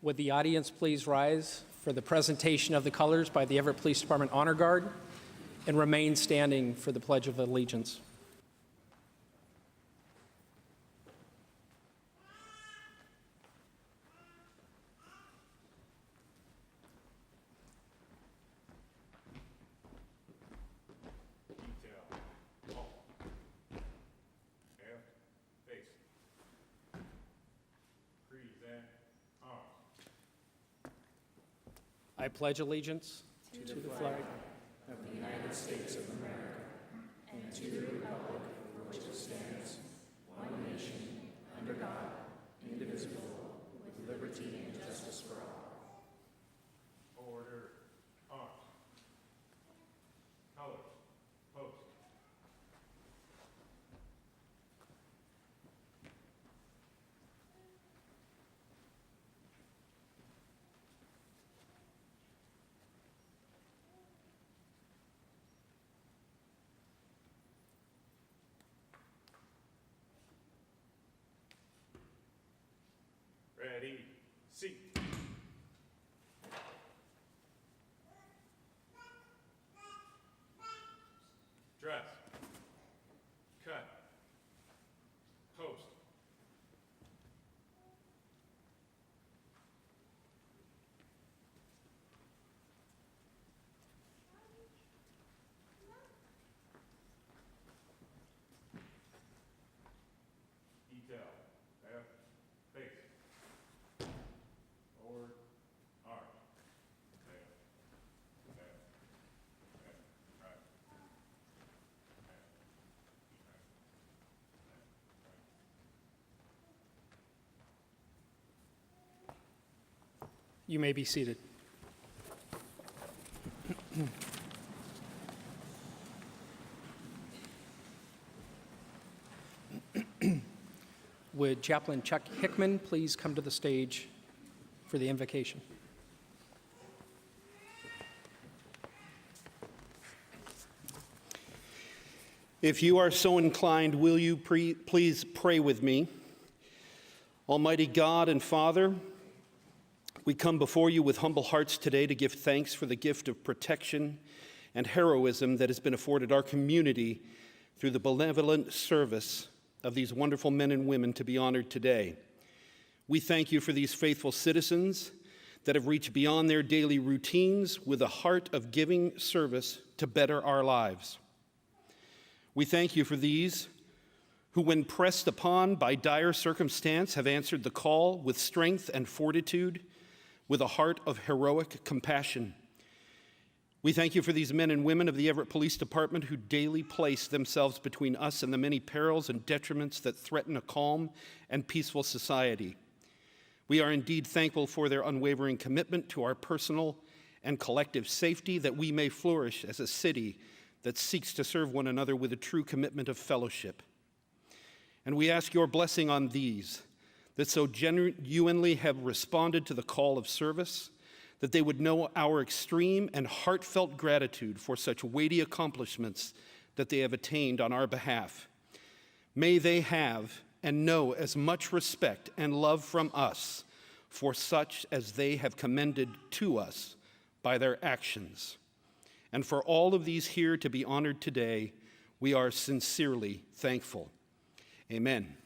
Would the audience please rise for the presentation of the colors by the Everett Police Department Honor Guard and remain standing for the Pledge of Allegiance. I pledge allegiance to the flag of the United States of America and to the republic for which it stands, one nation, under God, indivisible, with liberty and justice for all. Order, arms, colors, post. Ready, seat. Dress. Cut. Post. Detail. Left. Face. Forward, arm, left, left, left, right, left, left, left, right. You may be seated. Would Chaplain Chuck Hickman please come to the stage for the invocation? If you are so inclined, will you please pray with me? Almighty God and Father, we come before you with humble hearts today to give thanks for the gift of protection and heroism that has been afforded our community through the benevolent service of these wonderful men and women to be honored today. We thank you for these faithful citizens that have reached beyond their daily routines with a heart of giving service to better our lives. We thank you for these who, when pressed upon by dire circumstance, have answered the call with strength and fortitude, with a heart of heroic compassion. We thank you for these men and women of the Everett Police Department who daily place themselves between us and the many perils and detriments that threaten a calm and peaceful society. We are indeed thankful for their unwavering commitment to our personal and collective safety, that we may flourish as a city that seeks to serve one another with a true commitment of fellowship. And we ask your blessing on these that so genuinely have responded to the call of service, that they would know our extreme and heartfelt gratitude for such weighty accomplishments that they have attained on our behalf. May they have and know as much respect and love from us for such as they have commended to us by their actions. And for all of these here to be honored today, we are sincerely thankful. Amen.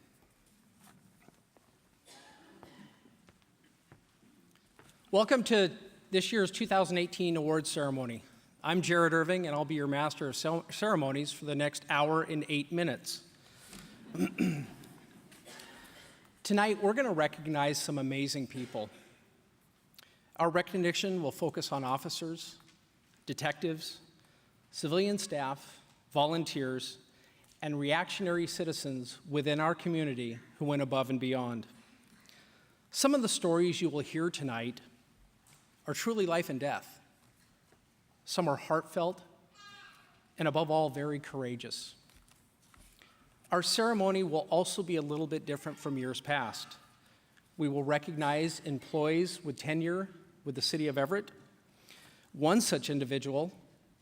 Welcome to this year's 2018 awards ceremony. I'm Jeraud Irving, and I'll be your master of ceremonies for the next hour and 8 minutes. Tonight, we're going to recognize some amazing people. Our recognition will focus on officers, detectives, civilian staff, volunteers, and reactionary citizens within our community who went above and beyond. Some of the stories you will hear tonight are truly life and death. Some are heartfelt, and above all, very courageous. Our ceremony will also be a little bit different from years past. We will recognize employees with tenure with the City of Everett. One such individual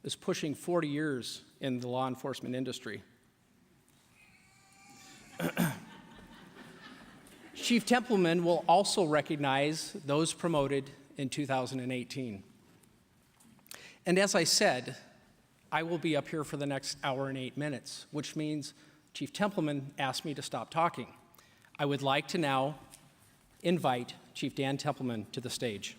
is pushing 40 years in the law enforcement industry. Chief Templeman will also recognize those promoted in 2018. And as I said, I will be up here for the next hour and 8 minutes, which means Chief Templeman asked me to stop talking. I would like to now invite Chief Dan Templeman to the stage.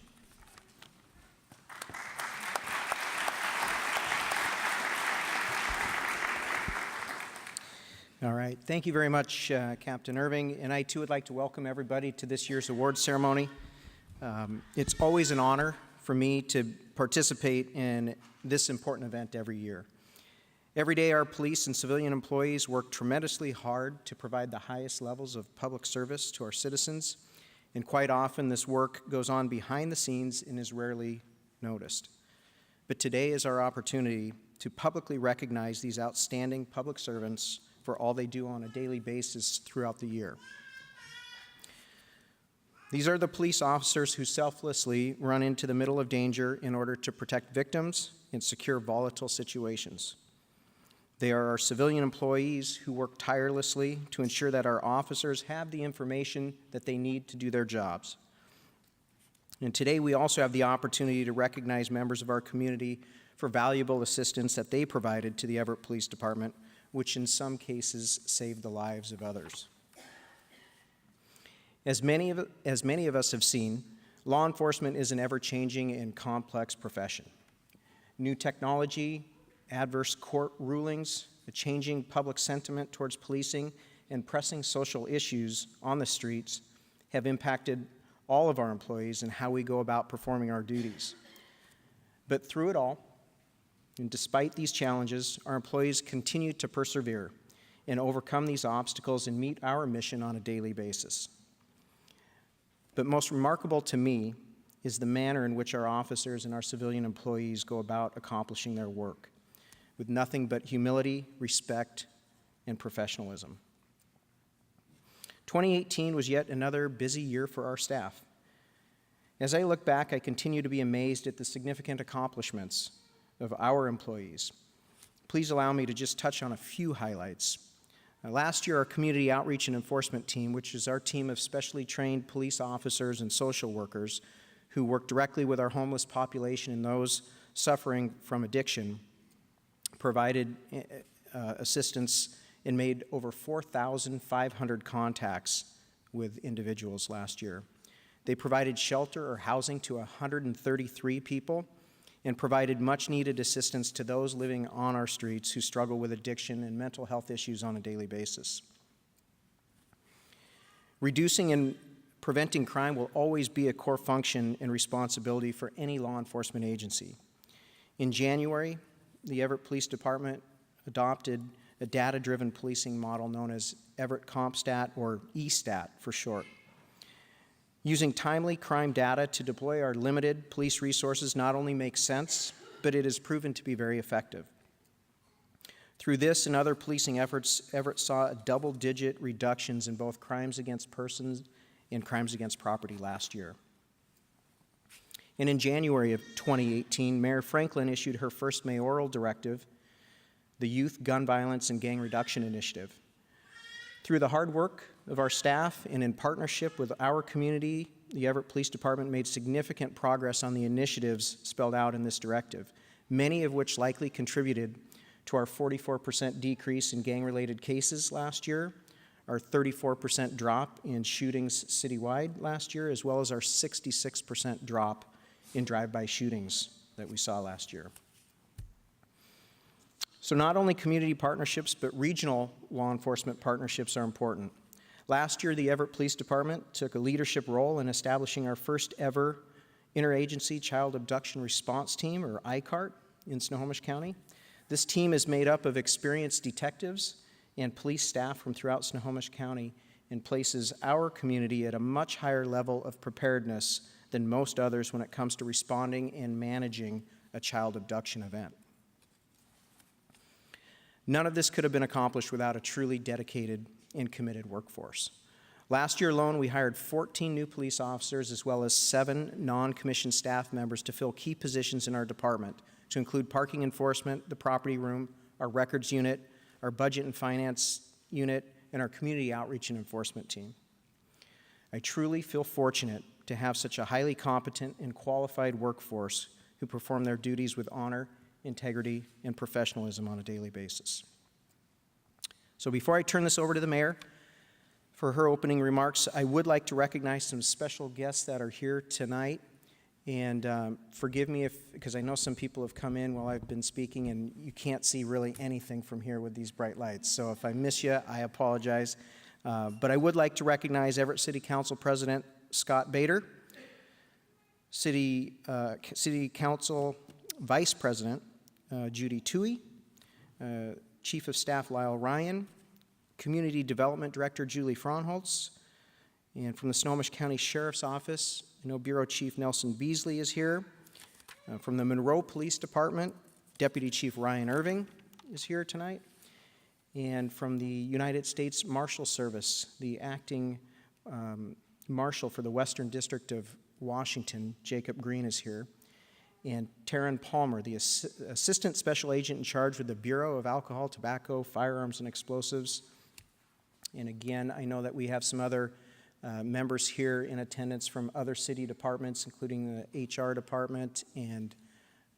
All right. Thank you very much, Captain Irving. And I, too, would like to welcome everybody to this year's awards ceremony. It's always an honor for me to participate in this important event every year. Every day, our police and civilian employees work tremendously hard to provide the highest levels of public service to our citizens. And quite often, this work goes on behind the scenes and is rarely noticed. But today is our opportunity to publicly recognize these outstanding public servants for all they do on a daily basis throughout the year. These are the police officers who selflessly run into the middle of danger in order to protect victims and secure volatile situations. They are our civilian employees who work tirelessly to ensure that our officers have the information that they need to do their jobs. And today we also have the opportunity to recognize members of our community for valuable assistance that they provided to the Everett Police Department, which in some cases saved the lives of others. As many of us have seen, law enforcement is an ever-changing and complex profession. New technology, adverse court rulings, a changing public sentiment towards policing, and pressing social issues on the streets have impacted all of our employees and how we go about performing our duties. But through it all, and despite these challenges, our employees continue to persevere and overcome these obstacles and meet our mission on a daily basis. But most remarkable to me is the manner in which our officers and our civilian employees go about accomplishing their work, with nothing but humility, respect, and professionalism. 2018 was yet another busy year for our staff. As I look back, I continue to be amazed at the significant accomplishments of our employees. Please allow me to just touch on a few highlights. Last year, our community outreach and enforcement team, which is our team of specially trained police officers and social workers who work directly with our homeless population and those suffering from addiction, provided assistance and made over 4,500 contacts with individuals last year. They provided shelter or housing to 133 people and provided much-needed assistance to those living on our streets who struggle with addiction and mental health issues on a daily basis. Reducing and preventing crime will always be a core function and responsibility for any law enforcement agency. In January, the Everett Police Department adopted a data-driven policing model known as Everett CompStat, or EStat for short. Using timely crime data to deploy our limited police resources not only makes sense, but it has proven to be very effective. Through this and other policing efforts, Everett saw double-digit reductions in both crimes against persons and crimes against property last year. And in January of 2018, Mayor Franklin issued her first mayoral directive, the Youth Gun Violence and Gang Reduction Initiative. Through the hard work of our staff and in partnership with our community, the Everett Police Department made significant progress on the initiatives spelled out in this directive, many of which likely contributed to our 44% decrease in gang-related cases last year, our 34% drop in shootings citywide last year, as well as our 66% drop in drive-by shootings that we saw last year. So not only community partnerships, but regional law enforcement partnerships are important. Last year, the Everett Police Department took a leadership role in establishing our first ever Interagency Child Abduction Response Team, or ICART, in Snohomish County. This team is made up of experienced detectives and police staff from throughout Snohomish County and places our community at a much higher level of preparedness than most others when it comes to responding and managing a child abduction event. None of this could have been accomplished without a truly dedicated and committed workforce. Last year alone, we hired 14 new police officers as well as 7 non-commissioned staff members to fill key positions in our department, to include parking enforcement, the property room, our records unit, our budget and finance unit, and our community outreach and enforcement team. I truly feel fortunate to have such a highly competent and qualified workforce who perform their duties with honor, integrity, and professionalism on a daily basis. So before I turn this over to the mayor for her opening remarks, I would like to recognize some special guests that are here tonight. And forgive me because I know some people have come in while I've been speaking and you can't see really anything from here with these bright lights. So if I miss you, I apologize. But I would like to recognize Everett City Council President Scott Bader, City Council Vice President Judy Toohey, Chief of Staff Lyle Ryan, Community Development Director Julie Fraunholtz, and from the Snohomish County Sheriff's Office, I know Bureau Chief Nelson Beasley is here. From the Monroe Police Department, Deputy Chief Ryan Irving is here tonight. And from the United States Marshal Service, the acting Marshal for the Western District of Washington, Jacob Green, is here. And Taryn Palmer, the Assistant Special Agent in charge with the Bureau of Alcohol, Tobacco, Firearms, and Explosives. And again, I know that we have some other members here in attendance from other city departments, including the HR department and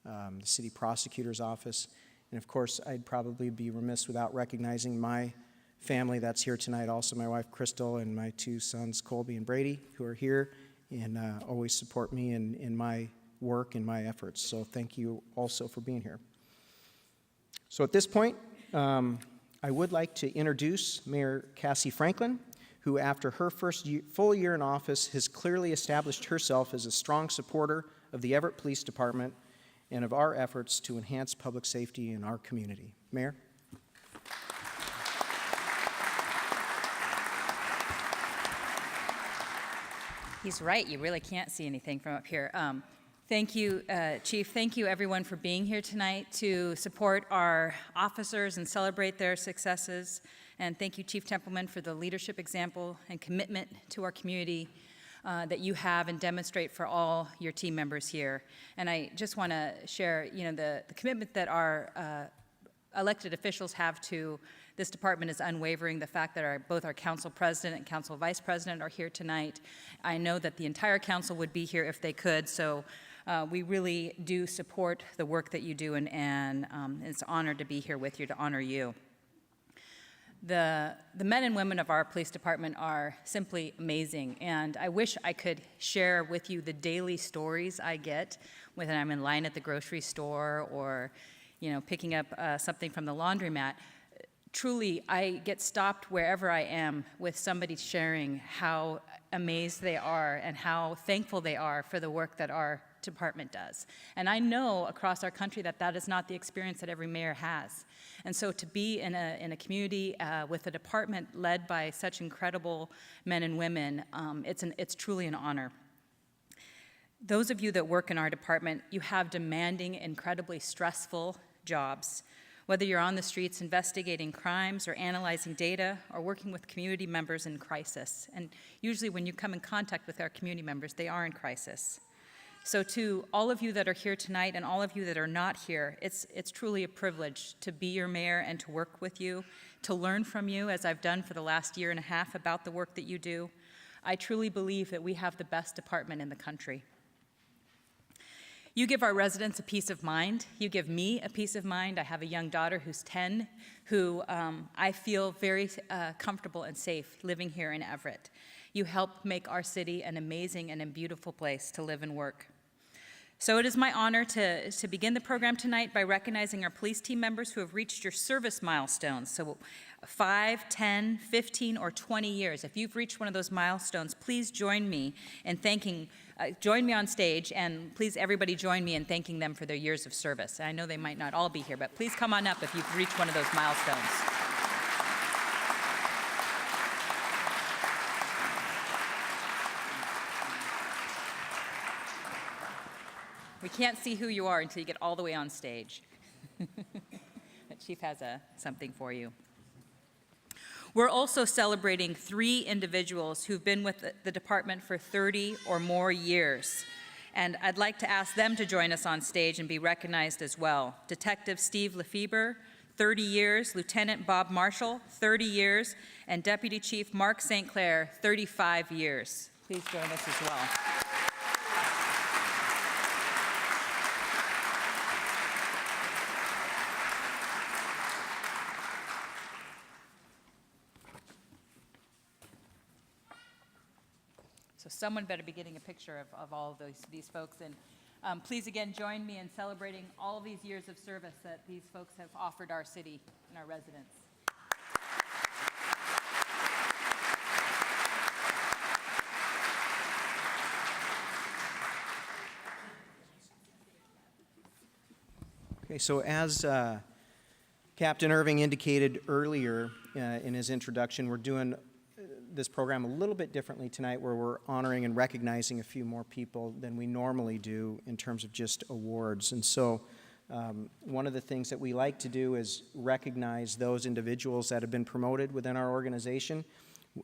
the city prosecutor's office. And of course, I'd probably be remiss without recognizing my family that's here tonight, also my wife Crystal and my two sons Colby and Brady, who are here and always support me in my work and my efforts. So thank you also for being here. So at this point, I would like to introduce Mayor Cassie Franklin, who after her first full year in office has clearly established herself as a strong supporter of the Everett Police Department and of our efforts to enhance public safety in our community. Mayor? He's right, you really can't see anything from up here. Thank you, Chief. Thank you, everyone, for being here tonight to support our officers and celebrate their successes. And thank you, Chief Templeman, for the leadership example and commitment to our community that you have and demonstrate for all your team members here. And I just want to share, the commitment that our elected officials have to this department is unwavering. The fact that both our council president and council vice president are here tonight. I know that the entire council would be here if they could, so we really do support the work that you do, and it's an honor to be here with you, to honor you. The men and women of our police department are simply amazing, and I wish I could share with you the daily stories I get when I'm in line at the grocery store or, picking up something from the laundromat. Truly, I get stopped wherever I am with somebody sharing how amazed they are and how thankful they are for the work that our department does. And I know across our country that that is not the experience that every mayor has. And so to be in a community with a department led by such incredible men and women, it's truly an honor. Those of you that work in our department, you have demanding, incredibly stressful jobs. Whether you're on the streets investigating crimes or analyzing data or working with community members in crisis. And usually when you come in contact with our community members, they are in crisis. So to all of you that are here tonight and all of you that are not here, it's truly a privilege to be your mayor and to work with you, to learn from you, as I've done for the last year and a half, about the work that you do. I truly believe that we have the best department in the country. You give our residents a peace of mind. You give me a peace of mind. I have a young daughter who's 10, who I feel very comfortable and safe living here in Everett. You help make our city an amazing and a beautiful place to live and work. So it is my honor to begin the program tonight by recognizing our police team members who have reached your service milestones. So 5, 10, 15, or 20 years. If you've reached one of those milestones, please join me in thanking, join me on stage, and please everybody join me in thanking them for their years of service. I know they might not all be here, but please come on up if you've reached one of those milestones. We can't see who you are until you get all the way on stage. The chief has something for you. We're also celebrating 3 individuals who've been with the department for 30 or more years. And I'd like to ask them to join us on stage and be recognized as well. Detective Steve Lefebvre, 30 years. Lieutenant Bob Marshall, 30 years. And Deputy Chief Mark St. Clair, 35 years. Please join us as well. So someone better be getting a picture of all of these folks. And please again join me in celebrating all of these years of service that these folks have offered our city and our residents. Okay, so as Captain Irving indicated earlier in his introduction, we're doing this program a little bit differently tonight, where we're honoring and recognizing a few more people than we normally do in terms of just awards. And so one of the things that we like to do is recognize those individuals that have been promoted within our organization.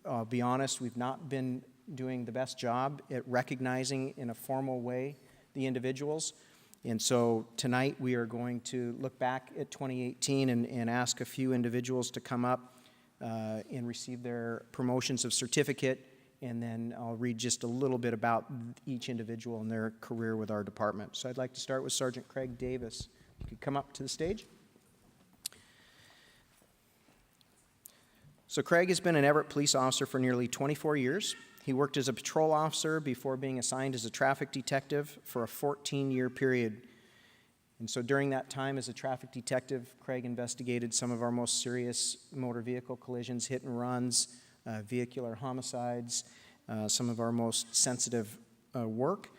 I'll be honest, we've not been doing the best job at recognizing in a formal way the individuals. And so tonight we are going to look back at 2018 and ask a few individuals to come up and receive their promotions of certificate, and then I'll read just a little bit about each individual and their career with our department. So I'd like to start with Sergeant Craig Davis. You could come up to the stage. So Craig has been an Everett police officer for nearly 24 years. He worked as a patrol officer before being assigned as a traffic detective for a 14-year period. And so during that time as a traffic detective, Craig investigated some of our most serious motor vehicle collisions, hit and runs, vehicular homicides, some of our most sensitive work.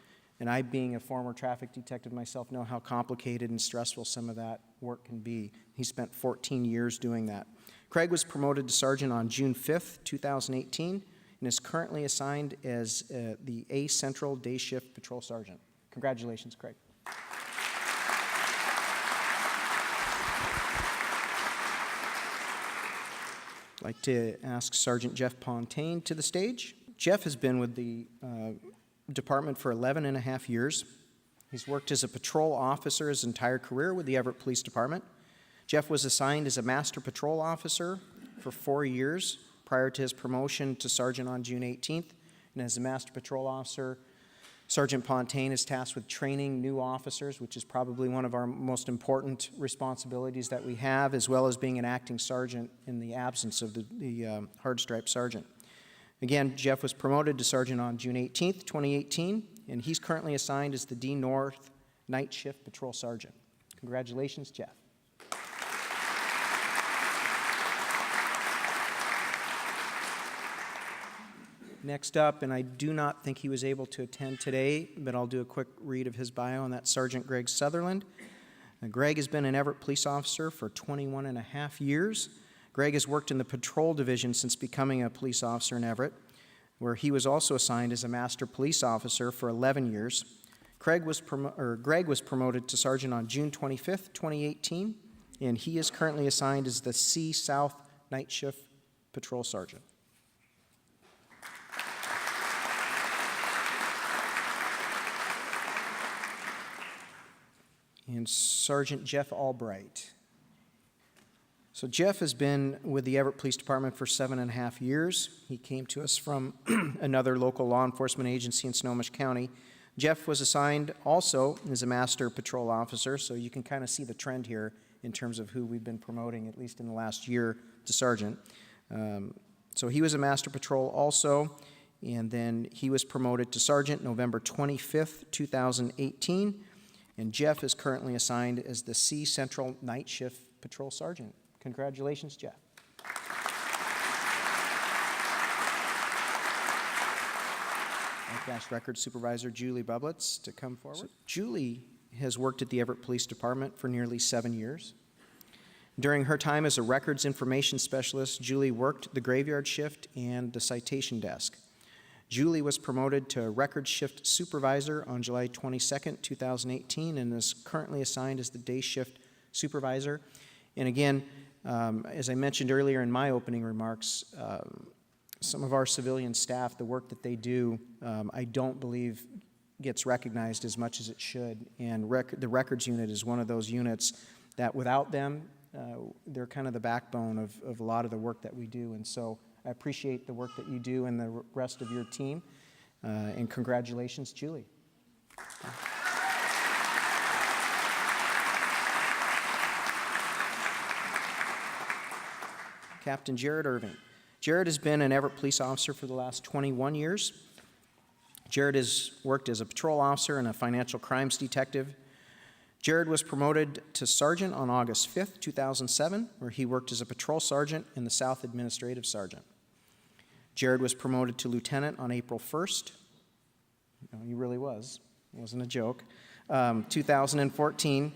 And I, being a former traffic detective myself, know how complicated and stressful some of that work can be. He spent 14 years doing that. Craig was promoted to sergeant on June 5th, 2018, and is currently assigned as the A Central Day Shift Patrol Sergeant. Congratulations, Craig. I'd like to ask Sergeant Jeff Pountain to the stage. Jeff has been with the department for 11 and a half years. He's worked as a patrol officer his entire career with the Everett Police Department. Jeff was assigned as a master patrol officer for 4 years prior to his promotion to sergeant on June 18th. And as a master patrol officer, Sergeant Pountain is tasked with training new officers, which is probably one of our most important responsibilities that we have, as well as being an acting sergeant in the absence of the hard stripe sergeant. Again, Jeff was promoted to sergeant on June 18th, 2018, and he's currently assigned as the D North Night Shift Patrol Sergeant. Congratulations, Jeff. Next up, and I do not think he was able to attend today, but I'll do a quick read of his bio, and that's Sergeant Greg Sutherland. Greg has been an Everett police officer for 21 and a half years. Greg has worked in the patrol division since becoming a police officer in Everett, where he was also assigned as a master police officer for 11 years. Greg was promoted to sergeant on June 25th, 2018, and he is currently assigned as the C South Night Shift Patrol Sergeant. And Sergeant Jeff Albright. So Jeff has been with the Everett Police Department for 7.5 years. He came to us from another local law enforcement agency in Snohomish County. Jeff was assigned also as a master patrol officer, so you can kind of see the trend here in terms of who we've been promoting, at least in the last year, to sergeant. So he was a master patrol also, and then he was promoted to sergeant November 25th, 2018. And Jeff is currently assigned as the C Central Night Shift Patrol Sergeant. Congratulations, Jeff. I'd like to ask Record Supervisor Julie Bublitz to come forward. So Julie has worked at the Everett Police Department for nearly 7 years. During her time as a records information specialist, Julie worked the graveyard shift and the citation desk. Julie was promoted to record shift supervisor on July 22nd, 2018, and is currently assigned as the day shift supervisor. And again, as I mentioned earlier in my opening remarks, some of our civilian staff, the work that they do, I don't believe gets recognized as much as it should. And the records unit is one of those units that without them, They're kind of the backbone of a lot of the work that we do. And so I appreciate the work that you do and the rest of your team. And congratulations, Julie. Captain Jeraud Irving. Jeraud has been an Everett police officer for the last 21 years. Jeraud has worked as a patrol officer and a financial crimes detective. Jeraud was promoted to sergeant on August 5th, 2007, where he worked as a patrol sergeant and the South Administrative Sergeant. Jeraud was promoted to lieutenant on April 1st. No, he really was. It wasn't a joke. 2014,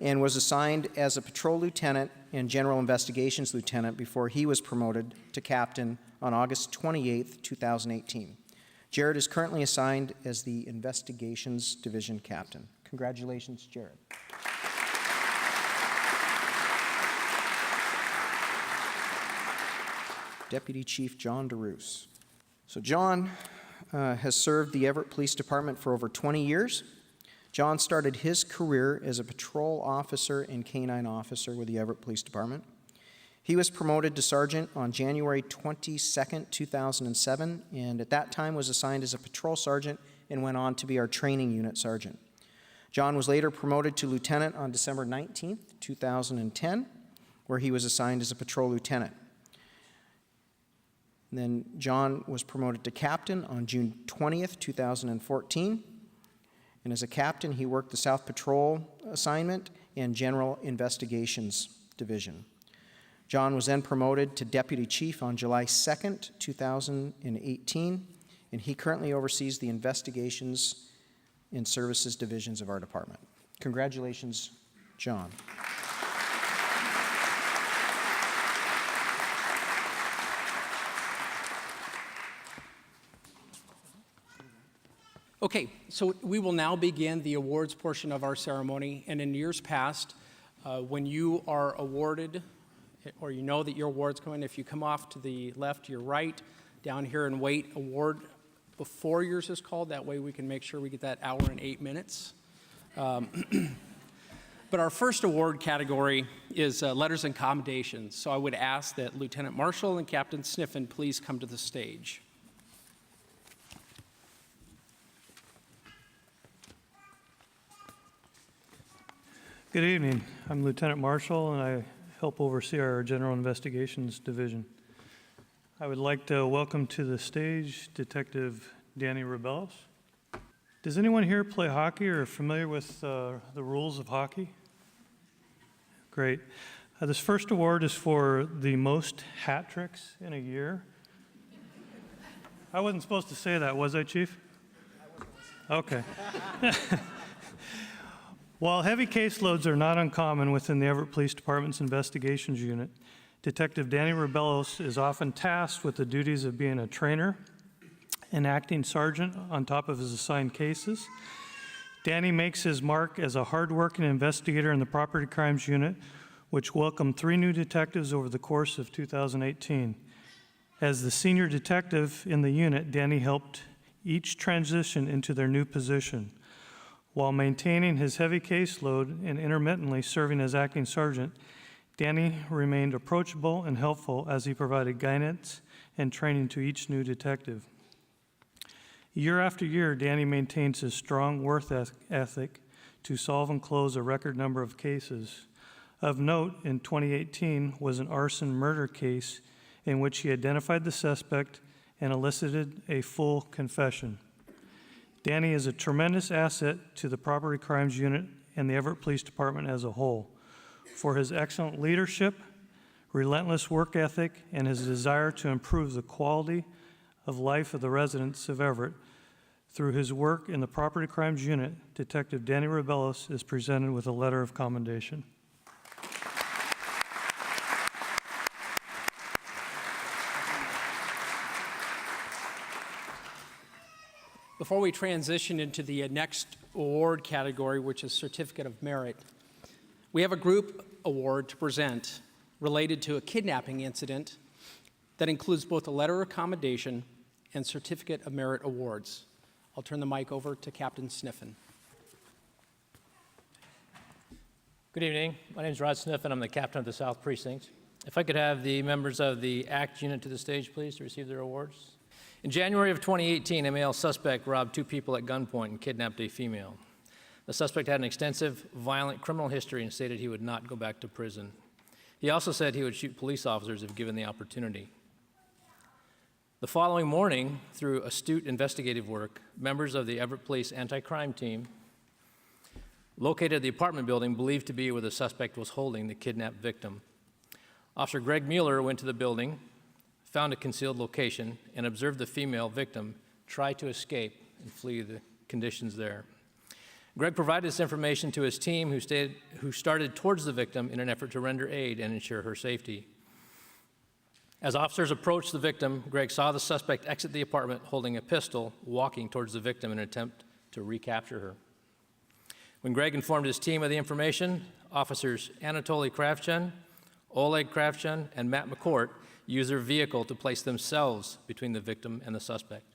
and was assigned as a patrol lieutenant and general investigations lieutenant before he was promoted to captain on August 28th, 2018. Jeraud is currently assigned as the investigations division captain. Congratulations, Jeraud. Deputy Chief John DeRousse. So John has served the Everett Police Department for over 20 years. John started his career as a patrol officer and canine officer with the Everett Police Department. He was promoted to sergeant on January 22nd, 2007, and at that time was assigned as a patrol sergeant and went on to be our training unit sergeant. John was later promoted to lieutenant on December 19th, 2010, where he was assigned as a patrol lieutenant. And then John was promoted to captain on June 20th, 2014. And as a captain, he worked the South Patrol assignment and General Investigations Division. John was then promoted to Deputy Chief on July 2nd, 2018, and he currently oversees the Investigations and Services divisions of our department. Congratulations, John. Okay, so we will now begin the awards portion of our ceremony. And in years past, when you are awarded, or you know that your award's coming, if you come off to the left, your right, down here and wait award before yours is called. That way we can make sure we get that hour and 8 minutes. But our first award category is letters and commendations. So I would ask that Lieutenant Marshal and Captain Sniffen please come to the stage. Good evening. I'm Lieutenant Marshal, and I help oversee our General Investigations Division. I would like to welcome to the stage Detective Danny RABELOS. Does anyone here play hockey or familiar with the rules of hockey? Great. This first award is for the most hat tricks in a year. I wasn't supposed to say that, was I, Chief? Okay. While heavy caseloads are not uncommon within the Everett Police Department's investigations unit, Detective Danny RABELOS is often tasked with the duties of being a trainer and acting sergeant on top of his assigned cases. Danny makes his mark as a hardworking investigator in the property crimes unit, which welcomed 3 new detectives over the course of 2018. As the senior detective in the unit, Danny helped each transition into their new position. While maintaining his heavy caseload and intermittently serving as acting sergeant, Danny remained approachable and helpful as he provided guidance and training to each new detective. Year after year, Danny maintains his strong work ethic to solve and close a record number of cases. Of note, in 2018 was an arson murder case in which he identified the suspect and elicited a full confession. Danny is a tremendous asset to the Property Crimes Unit and the Everett Police Department as a whole for his excellent leadership, relentless work ethic, and his desire to improve the quality of life of the residents of Everett. Through his work in the Property Crimes Unit, Detective Danny RABELOS is presented with a letter of commendation. Before we transition into the next award category, which is Certificate of Merit, we have a group award to present related to a kidnapping incident that includes both a letter of commendation and Certificate of Merit awards. I'll turn the mic over to Captain Sniffen. Good evening. My name is Rod Sniff, and I'm the captain of the South Precinct. If I could have the members of the ACT unit to the stage, please, to receive their awards. In January of 2018, a male suspect robbed 2 people at gunpoint and kidnapped a female. The suspect had an extensive, violent criminal history and stated he would not go back to prison. He also said he would shoot police officers if given the opportunity. The following morning, through astute investigative work, members of the Everett Police anti-crime team located the apartment building believed to be where the suspect was holding the kidnapped victim. Officer Greg Mueller went to the building, found a concealed location, and observed the female victim try to escape and flee the conditions there. Greg provided this information to his team, who started towards the victim in an effort to render aid and ensure her safety. As officers approached the victim, Greg saw the suspect exit the apartment holding a pistol, walking towards the victim in an attempt to recapture her. When Greg informed his team of the information, officers Anatoly Kravchuk, Oleg Kravchuk, and Matt McCourt used their vehicle to place themselves between the victim and the suspect.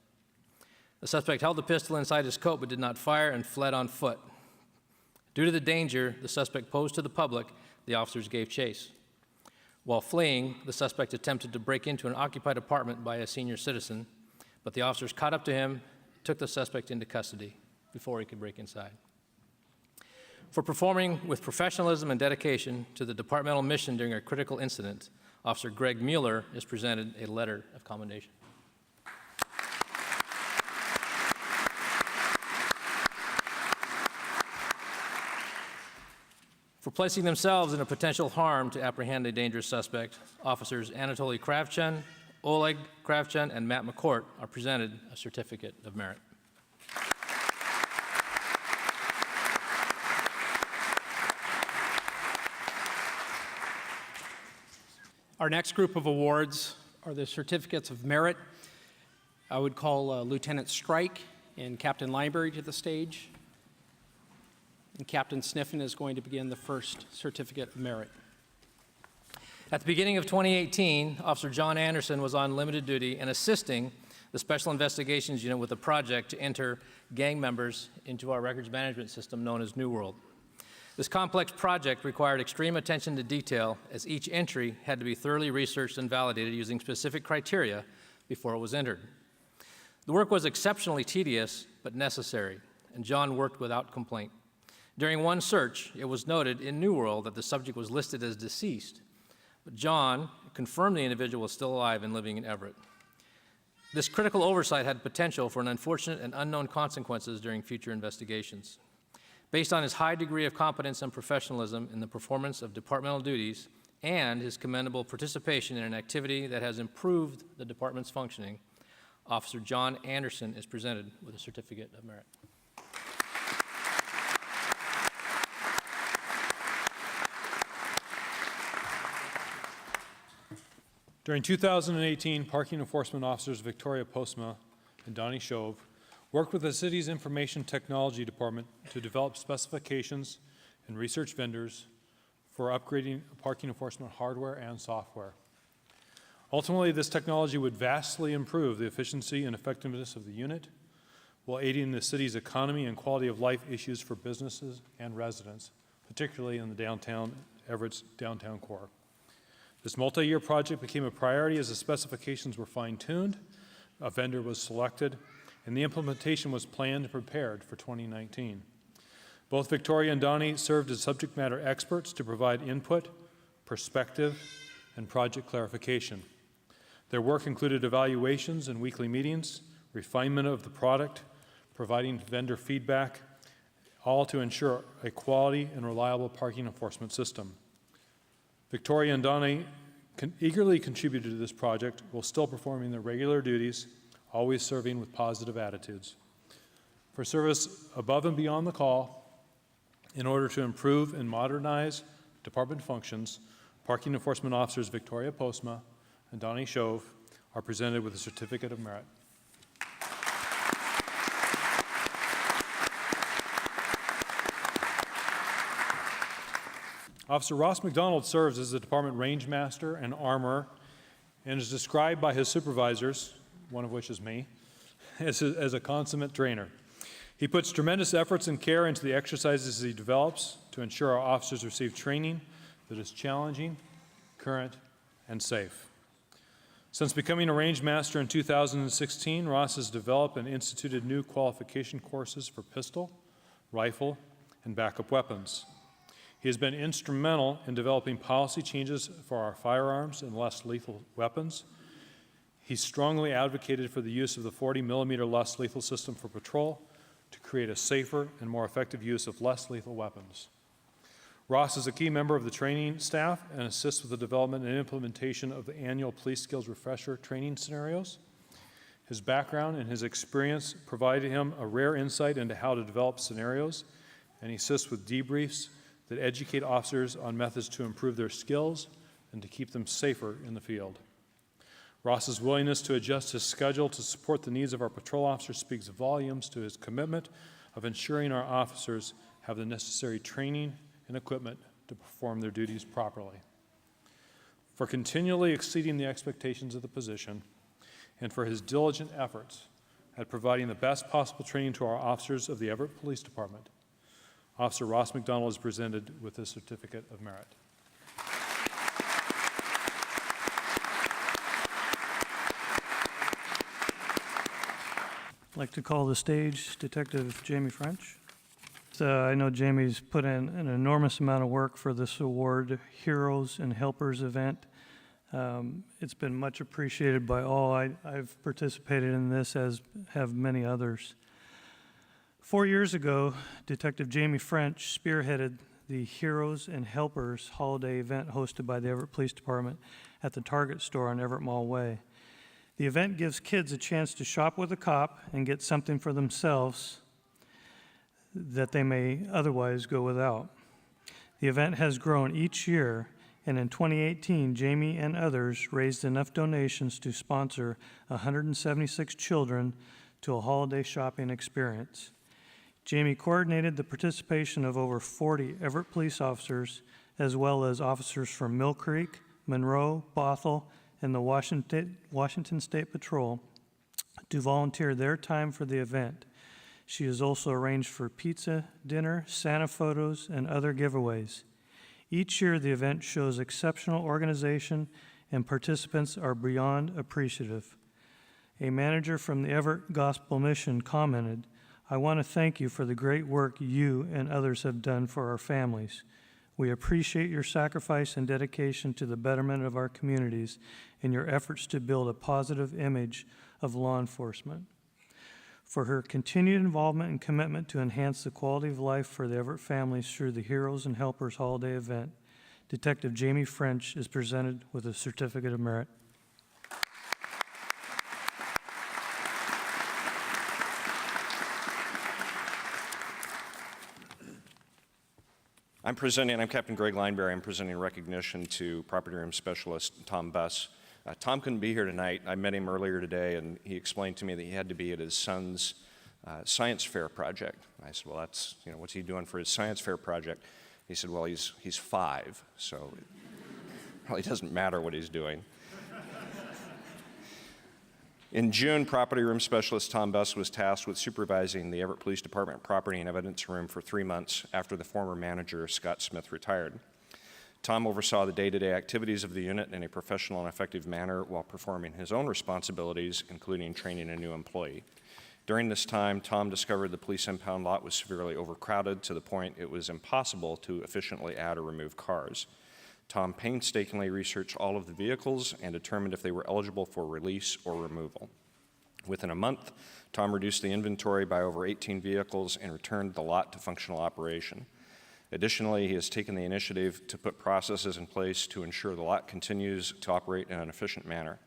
The suspect held the pistol inside his coat but did not fire and fled on foot. Due to the danger the suspect posed to the public, the officers gave chase. While fleeing, the suspect attempted to break into an occupied apartment by a senior citizen, but the officers caught up to him, took the suspect into custody before he could break inside. For performing with professionalism and dedication to the departmental mission during a critical incident, Officer Greg Mueller is presented a letter of commendation. For placing themselves in a potential harm to apprehend a dangerous suspect, Officers Anatoly Kravchuk, Oleg Kravchuk, and Matt McCourt are presented a certificate of merit. Our next group of awards are the certificates of merit. I would call Lieutenant Strike and Captain Lineberry to the stage. And Captain Sniffen is going to begin the first certificate of merit. At the beginning of 2018, Officer John Anderson was on limited duty and assisting the Special Investigations Unit with a project to enter gang members into our records management system known as New World. This complex project required extreme attention to detail, as each entry had to be thoroughly researched and validated using specific criteria before it was entered. The work was exceptionally tedious but necessary, and John worked without complaint. During one search, it was noted in New World that the subject was listed as deceased, but John confirmed the individual was still alive and living in Everett. This critical oversight had potential for an unfortunate and unknown consequences during future investigations. Based on his high degree of competence and professionalism in the performance of departmental duties and his commendable participation in an activity that has improved the department's functioning, Officer John Anderson is presented with a certificate of merit. During 2018, parking enforcement officers Victoria POSTMA and Donnie Shove worked with the city's information technology department to develop specifications and research vendors for upgrading parking enforcement hardware and software. Ultimately, this technology would vastly improve the efficiency and effectiveness of the unit while aiding the city's economy and quality of life issues for businesses and residents, particularly in the Everett's downtown core. This multi-year project became a priority as the specifications were fine-tuned, a vendor was selected, and the implementation was planned and prepared for 2019. Both Victoria and Donnie served as subject matter experts to provide input, perspective, and project clarification. Their work included evaluations and weekly meetings, refinement of the product, providing vendor feedback, all to ensure a quality and reliable parking enforcement system. Victoria and Donnie eagerly contributed to this project while still performing their regular duties, always serving with positive attitudes. For service above and beyond the call, in order to improve and modernize department functions, parking enforcement officers Victoria POSTMA and Donnie Shove are presented with a certificate of merit. Officer Ross McDonald serves as the department range master and armorer and is described by his supervisors, one of which is me, as a consummate trainer. He puts tremendous efforts and care into the exercises he develops to ensure our officers receive training that is challenging, current, and safe. Since becoming a range master in 2016, Rousse has developed and instituted new qualification courses for pistol, rifle, and backup weapons. He has been instrumental in developing policy changes for our firearms and less lethal weapons. He strongly advocated for the use of the 40mm less lethal system for patrol to create a safer and more effective use of less lethal weapons. Rousse is a key member of the training staff and assists with the development and implementation of the annual police skills refresher training scenarios. His background and his experience provided him a rare insight into how to develop scenarios, and he assists with debriefs that educate officers on methods to improve their skills and to keep them safer in the field. Ross's willingness to adjust his schedule to support the needs of our patrol officers speaks volumes to his commitment of ensuring our officers have the necessary training and equipment to perform their duties properly. For continually exceeding the expectations of the position, and for his diligent efforts at providing the best possible training to our officers of the Everett Police Department, Officer Ross McDonald is presented with a Certificate of Merit. I'd like to call the stage Detective Jamie French. I know Jamie's put in an enormous amount of work for this award, Heroes and Helpers event. It's been much appreciated by all. I've participated in this, as have many others. 4 years ago, Detective Jamie French spearheaded the Heroes and Helpers holiday event hosted by the Everett Police Department at the Target store on Everett Mall Way. The event gives kids a chance to shop with a cop and get something for themselves that they may otherwise go without. The event has grown each year, and in 2018, Jamie and others raised enough donations to sponsor 176 children to a holiday shopping experience. Jamie coordinated the participation of over 40 Everett police officers, as well as officers from Mill Creek, Monroe, Bothell, and the Washington State Patrol to volunteer their time for the event. She has also arranged for pizza, dinner, Santa photos, and other giveaways. Each year, the event shows exceptional organization, and participants are beyond appreciative. A manager from the Everett Gospel Mission commented, "I want to thank you for the great work you and others have done for our families. We appreciate your sacrifice and dedication to the betterment of our communities and your efforts to build a positive image of law enforcement." For her continued involvement and commitment to enhance the quality of life for the Everett families through the Heroes and Helpers holiday event, Detective Jamie French is presented with a Certificate of Merit. I'm Captain Greg Lineberry. I'm presenting recognition to Property Room Specialist Tom Buss. Tom couldn't be here tonight. I met him earlier today, and he explained to me that he had to be at his son's science fair project. I said, well, that's, what's he doing for his science fair project? He said, well, he's 5, so it probably doesn't matter what he's doing. In June, Property Room Specialist Tom Buss was tasked with supervising the Everett Police Department Property and Evidence Room for 3 months after the former manager, Scott Smith, retired. Tom oversaw the day-to-day activities of the unit in a professional and effective manner while performing his own responsibilities, including training a new employee. During this time, Tom discovered the police impound lot was severely overcrowded to the point it was impossible to efficiently add or remove cars. Tom painstakingly researched all of the vehicles and determined if they were eligible for release or removal. Within a month, Tom reduced the inventory by over 18 vehicles and returned the lot to functional operation. Additionally, he has taken the initiative to put processes in place to ensure the lot continues to operate in an efficient manner.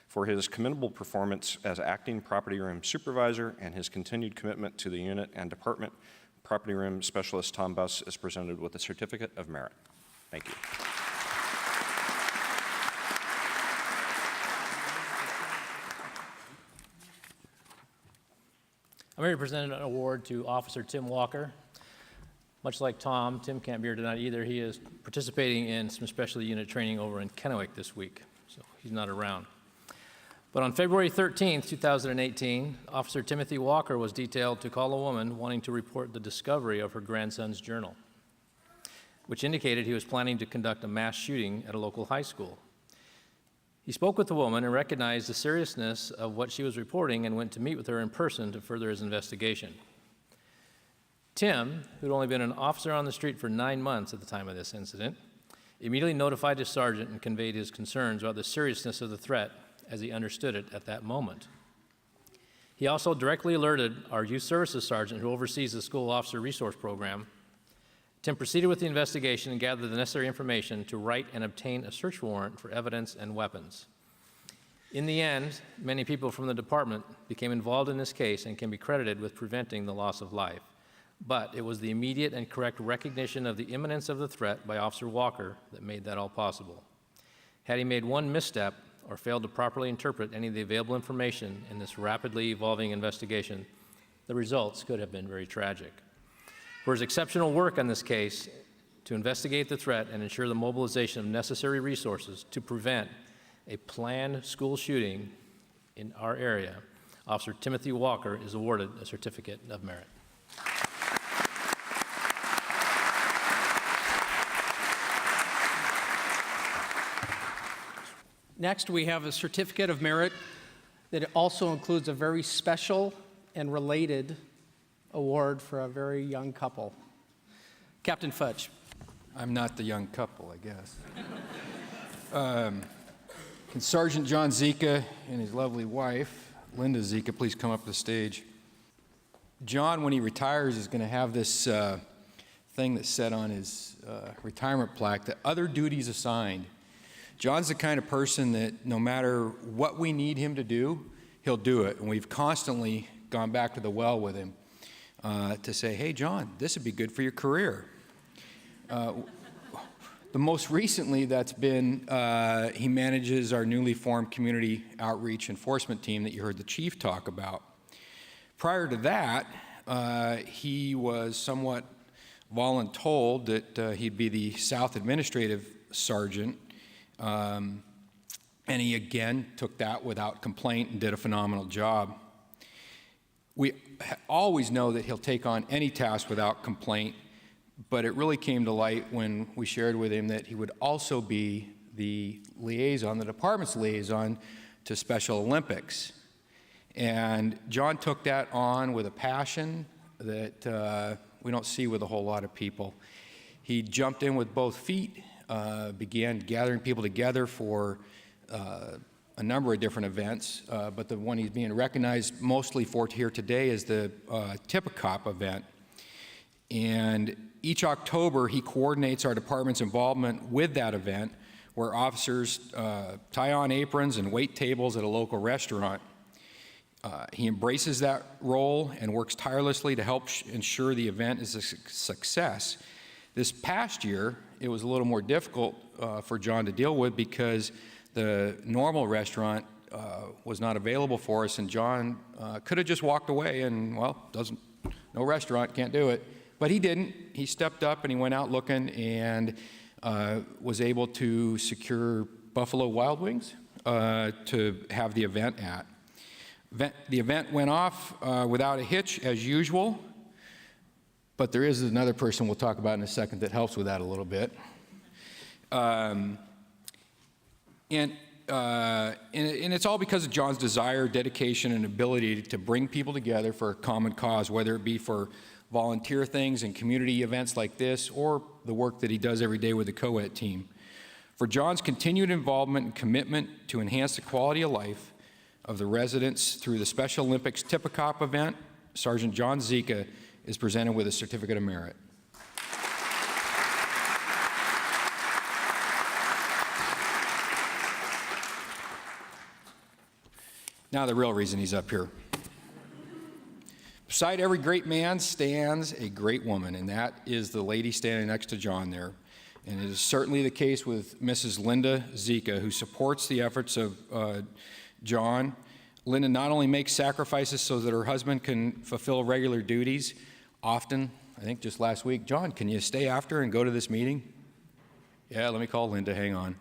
For his commendable performance as acting Property Room Supervisor and his continued commitment to the unit and department, Property Room Specialist Tom Buss is presented with a Certificate of Merit. Thank you. I'm here to present an award to Officer Tim Walker. Much like Tom, Tim can't be here tonight either. He is participating in some special unit training over in Kennewick this week, so he's not around. But on February 13th, 2018, Officer Timothy Walker was detailed to call a woman wanting to report the discovery of her grandson's journal, which indicated he was planning to conduct a mass shooting at a local high school. He spoke with the woman and recognized the seriousness of what she was reporting and went to meet with her in person to further his investigation. Tim, who'd only been an officer on the street for 9 months at the time of this incident, immediately notified his sergeant and conveyed his concerns about the seriousness of the threat as he understood it at that moment. He also directly alerted our youth services sergeant who oversees the school officer resource program. Tim proceeded with the investigation and gathered the necessary information to write and obtain a search warrant for evidence and weapons. In the end, many people from the department became involved in this case and can be credited with preventing the loss of life. But it was the immediate and correct recognition of the imminence of the threat by Officer Walker that made that all possible. Had he made one misstep or failed to properly interpret any of the available information in this rapidly evolving investigation, the results could have been very tragic. For his exceptional work on this case to investigate the threat and ensure the mobilization of necessary resources to prevent a planned school shooting in our area, Officer Timothy Walker is awarded a Certificate of Merit. Next, we have a Certificate of Merit that also includes a very special and related award for a very young couple. Captain Fudge. I'm not the young couple, I guess. Can Sergeant John ZEKA and his lovely wife, Linda ZEKA, please come up to the stage? John, when he retires, is going to have this thing that's set on his retirement plaque, that other duties assigned. John's the kind of person that no matter what we need him to do, he'll do it. And we've constantly gone back to the well with him to say, hey, John, this would be good for your career. The most recently that's been, he manages our newly formed community outreach enforcement team that you heard the chief talk about. Prior to that, he was somewhat voluntold that he'd be the South Administrative Sergeant. And he again took that without complaint and did a phenomenal job. We always know that he'll take on any task without complaint, but it really came to light when we shared with him that he would also be the liaison, the department's liaison to Special Olympics. And John took that on with a passion that we don't see with a whole lot of people. He jumped in with both feet. Began gathering people together for a number of different events, but the one he's being recognized mostly for here today is the TIFFANY event. And each October, he coordinates our department's involvement with that event, where officers tie on aprons and wait tables at a local restaurant. He embraces that role and works tirelessly to help ensure the event is a success. This past year, it was a little more difficult for John to deal with because the normal restaurant was not available for us, and John could have just walked away and, well, no restaurant, can't do it. But he didn't. He stepped up and he went out looking and was able to secure Buffalo Wild Wings to have the event at. The event went off without a hitch, as usual. But there is another person we'll talk about in a second that helps with that a little bit. And it's all because of John's desire, dedication, and ability to bring people together for a common cause, whether it be for volunteer things and community events like this, or the work that he does every day with the co-ed team. For John's continued involvement and commitment to enhance the quality of life of the residents through the Special Olympics TIFFANY event, Sergeant John ZEKA is presented with a Certificate of Merit. Now the real reason he's up here. Beside every great man stands a great woman, and that is the lady standing next to John there. And it is certainly the case with Mrs. Linda ZEKA, who supports the efforts of John. Linda not only makes sacrifices so that her husband can fulfill regular duties, often, I think just last week, John, can you stay after and go to this meeting? Yeah, let me call Linda, hang on.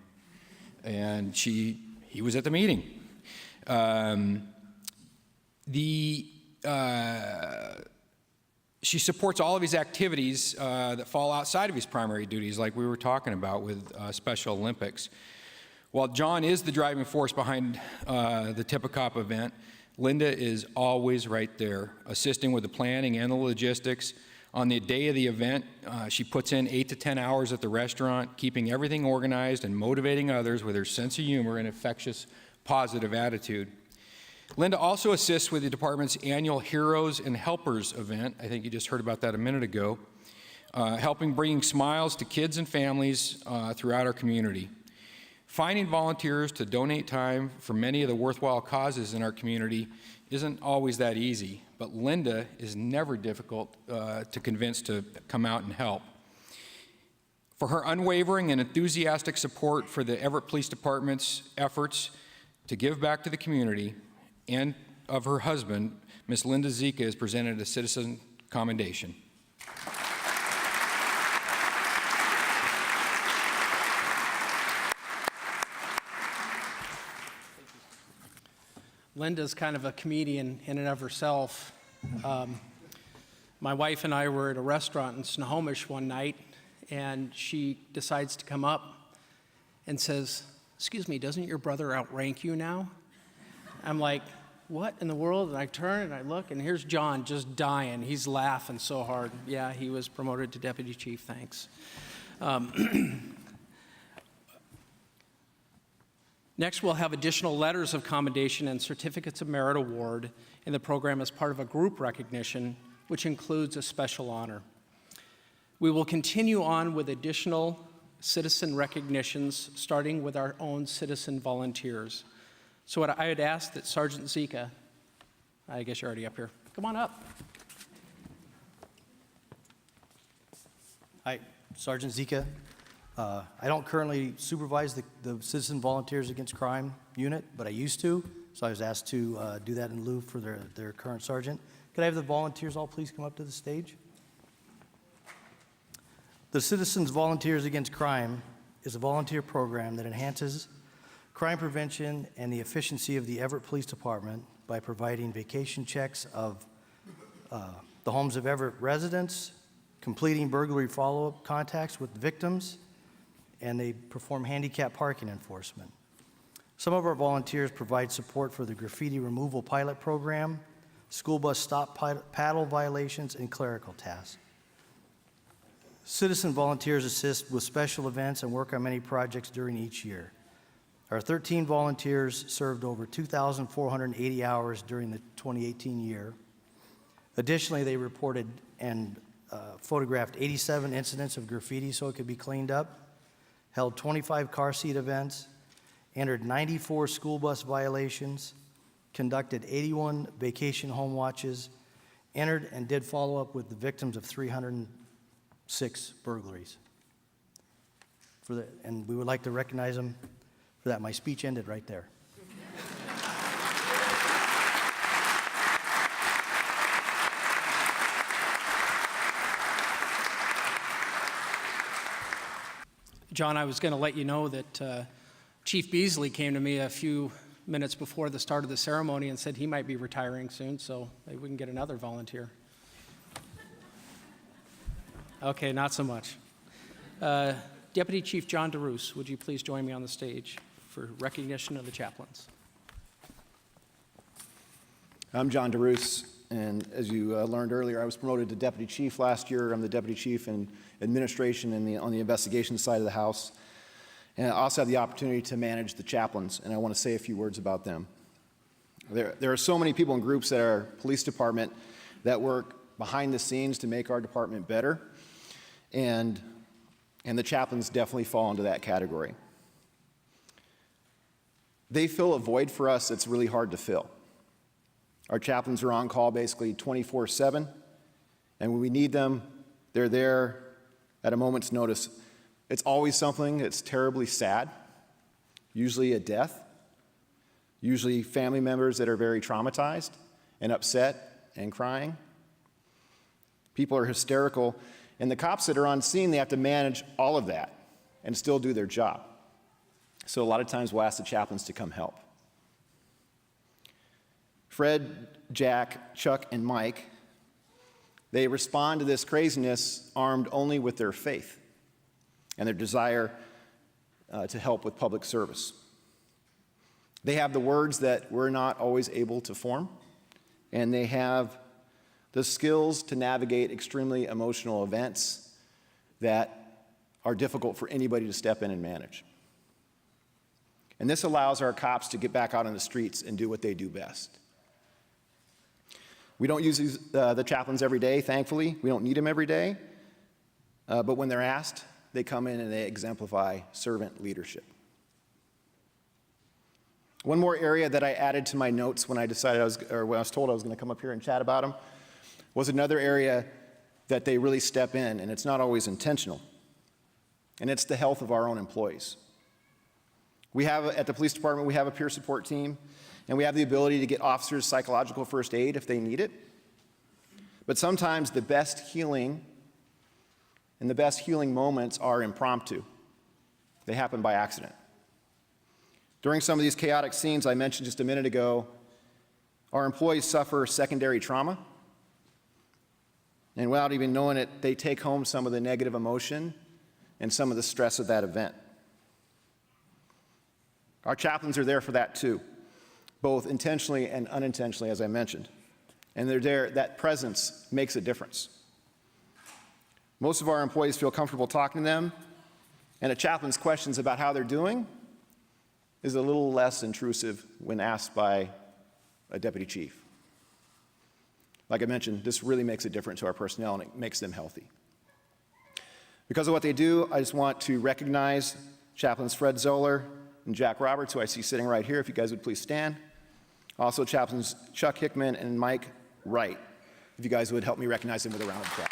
And he was at the meeting. She supports all of his activities that fall outside of his primary duties, like we were talking about with Special Olympics. While John is the driving force behind the Tippecop event, Linda is always right there, assisting with the planning and the logistics. On the day of the event, she puts in 8 to 10 hours at the restaurant, keeping everything organized and motivating others with her sense of humor and infectious, positive attitude. Linda also assists with the department's annual Heroes and Helpers event. I think you just heard about that a minute ago, helping bringing smiles to kids and families throughout our community. Finding volunteers to donate time for many of the worthwhile causes in our community isn't always that easy, but Linda is never difficult to convince to come out and help. For her unwavering and enthusiastic support for the Everett Police Department's efforts to give back to the community, and of her husband, Miss Linda ZEKA is presented a Citizen Commendation. Linda's kind of a comedian in and of herself. My wife and I were at a restaurant in Snohomish one night, and she decides to come up and says, "Excuse me, doesn't your brother outrank you now?" I'm like, "What in the world?" And I turn and I look, and here's John just dying. He's laughing so hard. Yeah, he was promoted to deputy chief, thanks. Next, we'll have additional letters of commendation and certificates of merit award in the program as part of a group recognition, which includes a special honor. We will continue on with additional citizen recognitions, starting with our own citizen volunteers. So what I would ask that Sergeant ZEKA, I guess you're already up here, come on up. Hi, Sergeant ZEKA. I don't currently supervise the Citizen Volunteers Against Crime unit, but I used to, so I was asked to do that in lieu for their current sergeant. Could I have the volunteers all please come up to the stage? The Citizens Volunteers Against Crime is a volunteer program that enhances crime prevention and the efficiency of the Everett Police Department by providing vacation checks of the homes of Everett residents, completing burglary follow-up contacts with victims, and they perform handicap parking enforcement. Some of our volunteers provide support for the graffiti removal pilot program, school bus stop paddle violations, and clerical tasks. Citizen volunteers assist with special events and work on many projects during each year. Our 13 volunteers served over 2,480 hours during the 2018 year. Additionally, they reported and photographed 87 incidents of graffiti so it could be cleaned up, held 25 car seat events, entered 94 school bus violations, conducted 81 vacation home watches, entered and did follow up with the victims of 306 burglaries. And we would like to recognize them for that. My speech ended right there. John, I was going to let you know that Chief Beasley came to me a few minutes before the start of the ceremony and said he might be retiring soon, so maybe we can get another volunteer. Okay, not so much. Deputy Chief John DeRousse, would you please join me on the stage for recognition of the chaplains? I'm John DeRousse, and as you learned earlier, I was promoted to deputy chief last year. I'm the deputy chief in administration and on the investigation side of the house. And I also have the opportunity to manage the chaplains, and I want to say a few words about them. There are so many people and groups at our police department that work behind the scenes to make our department better, and the chaplains definitely fall into that category. They fill a void for us that's really hard to fill. Our chaplains are on call basically 24/7, and when we need them, they're there at a moment's notice. It's always something that's terribly sad, usually a death, usually family members that are very traumatized and upset and crying. People are hysterical, and the cops that are on scene, they have to manage all of that and still do their job. So a lot of times we'll ask the chaplains to come help. Fred, Jack, Chuck, and Mike, they respond to this craziness armed only with their faith and their desire to help with public service. They have the words that we're not always able to form, and they have the skills to navigate extremely emotional events that are difficult for anybody to step in and manage. And this allows our cops to get back out on the streets and do what they do best. We don't use the chaplains every day, thankfully. We don't need them every day. But when they're asked, they come in and they exemplify servant leadership. One more area that I added to my notes when I decided when I was told I was going to come up here and chat about them was another area that they really step in, and it's not always intentional. And it's the health of our own employees. At the police department, we have a peer support team, and we have the ability to get officers psychological first aid if they need it. But sometimes the best healing and the best healing moments are impromptu. They happen by accident. During some of these chaotic scenes I mentioned just a minute ago, our employees suffer secondary trauma. And without even knowing it, they take home some of the negative emotion and some of the stress of that event. Our chaplains are there for that too, both intentionally and unintentionally, as I mentioned. And they're there, that presence makes a difference. Most of our employees feel comfortable talking to them, and a chaplain's questions about how they're doing is a little less intrusive when asked by a deputy chief. Like I mentioned, this really makes a difference to our personnel, and it makes them healthy. Because of what they do, I just want to recognize Chaplains Fred Zoller and Jack Roberts, who I see sitting right here, if you guys would please stand. Also Chaplains Chuck Hickman and Mike Wright, if you guys would help me recognize them with a round of applause.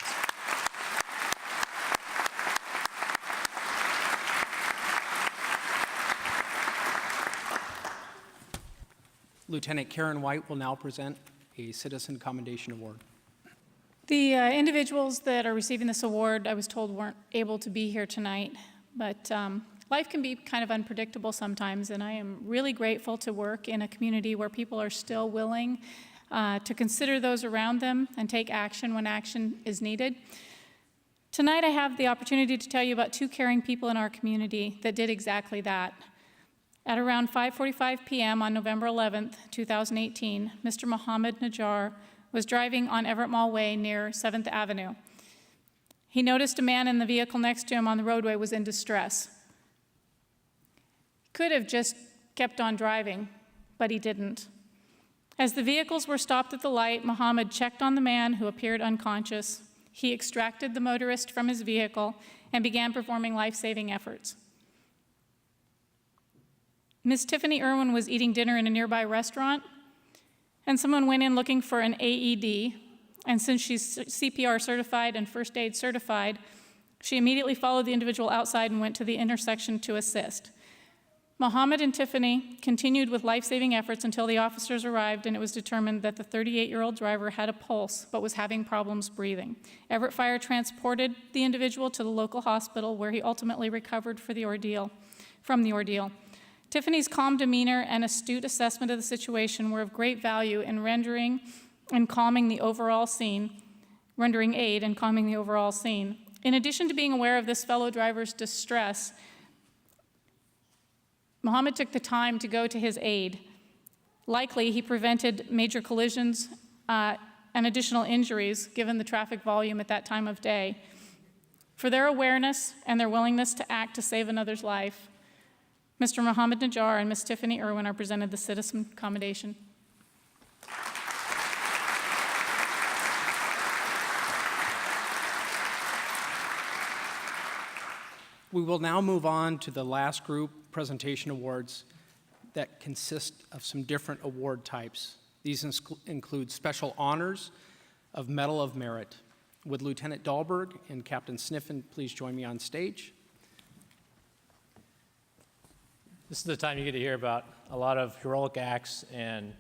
Lieutenant Karen White will now present a Citizen Commendation Award. The individuals that are receiving this award, I was told, weren't able to be here tonight, but life can be kind of unpredictable sometimes, and I am really grateful to work in a community where people are still willing to consider those around them and take action when action is needed. Tonight I have the opportunity to tell you about two caring people in our community that did exactly that. At around 5:45 p.m. on November 11th, 2018, Mr. MOHAMMED NAJAAR was driving on Everett Mall Way near 7th Avenue. He noticed a man in the vehicle next to him on the roadway was in distress. He could have just kept on driving, but he didn't. As the vehicles were stopped at the light, MOHAMMED checked on the man who appeared unconscious. He extracted the motorist from his vehicle and began performing life-saving efforts. Miss Tiffany Irwin was eating dinner in a nearby restaurant, and someone went in looking for an AED, and since she's CPR certified and first aid certified, she immediately followed the individual outside and went to the intersection to assist. MOHAMMED and Tiffany continued with life-saving efforts until the officers arrived, and it was determined that the 38-year-old driver had a pulse but was having problems breathing. Everett Fire transported the individual to the local hospital, where he ultimately recovered from the ordeal. Tiffany's calm demeanor and astute assessment of the situation were of great value in rendering aid and calming the overall scene. In addition to being aware of this fellow driver's distress, MOHAMMED took the time to go to his aid. Likely, he prevented major collisions and additional injuries, given the traffic volume at that time of day. For their awareness and their willingness to act to save another's life, Mr. MOHAMMED NAJAAR and Ms. Tiffany Irwin are presented the Citizen Commendation. We will now move on to the last group presentation awards that consist of some different award types. These include special honors of Medal of Merit. Would Lieutenant Dahlberg and Captain Sniffen please join me on stage? This is the time you get to hear about a lot of heroic acts and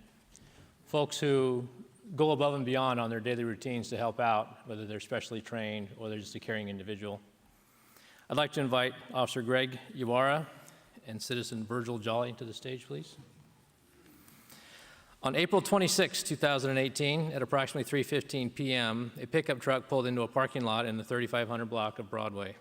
folks who go above and beyond on their daily routines to help out, whether they're specially trained or they're just a caring individual. I'd like to invite Officer Greg YBARRA and Citizen Virgil Jolly to the stage, please. On April 26, 2018, at approximately 3:15 p.m., a pickup truck pulled into a parking lot in the 3500 block of Broadway.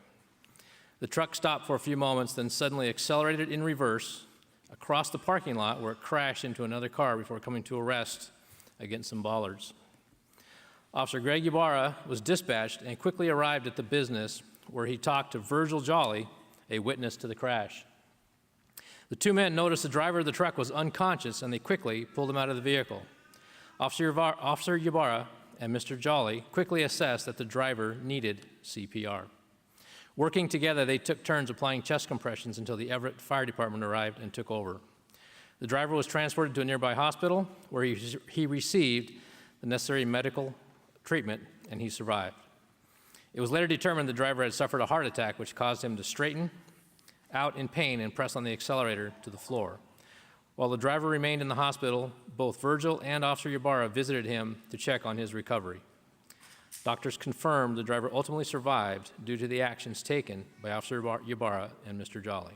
The truck stopped for a few moments, then suddenly accelerated in reverse across the parking lot where it crashed into another car before coming to a rest against some bollards. Officer Greg YBARRA was dispatched and quickly arrived at the business where he talked to Virgil Jolly, a witness to the crash. The two men noticed the driver of the truck was unconscious and they quickly pulled him out of the vehicle. Officer YBARRA and Mr. Jolly quickly assessed that the driver needed CPR. Working together, they took turns applying chest compressions until the Everett Fire Department arrived and took over. The driver was transported to a nearby hospital where he received the necessary medical treatment and he survived. It was later determined the driver had suffered a heart attack which caused him to straighten out in pain and press on the accelerator to the floor. While the driver remained in the hospital, both Virgil and Officer YBARRA visited him to check on his recovery. Doctors confirmed the driver ultimately survived due to the actions taken by Officer YBARRA and Mr. Jolly.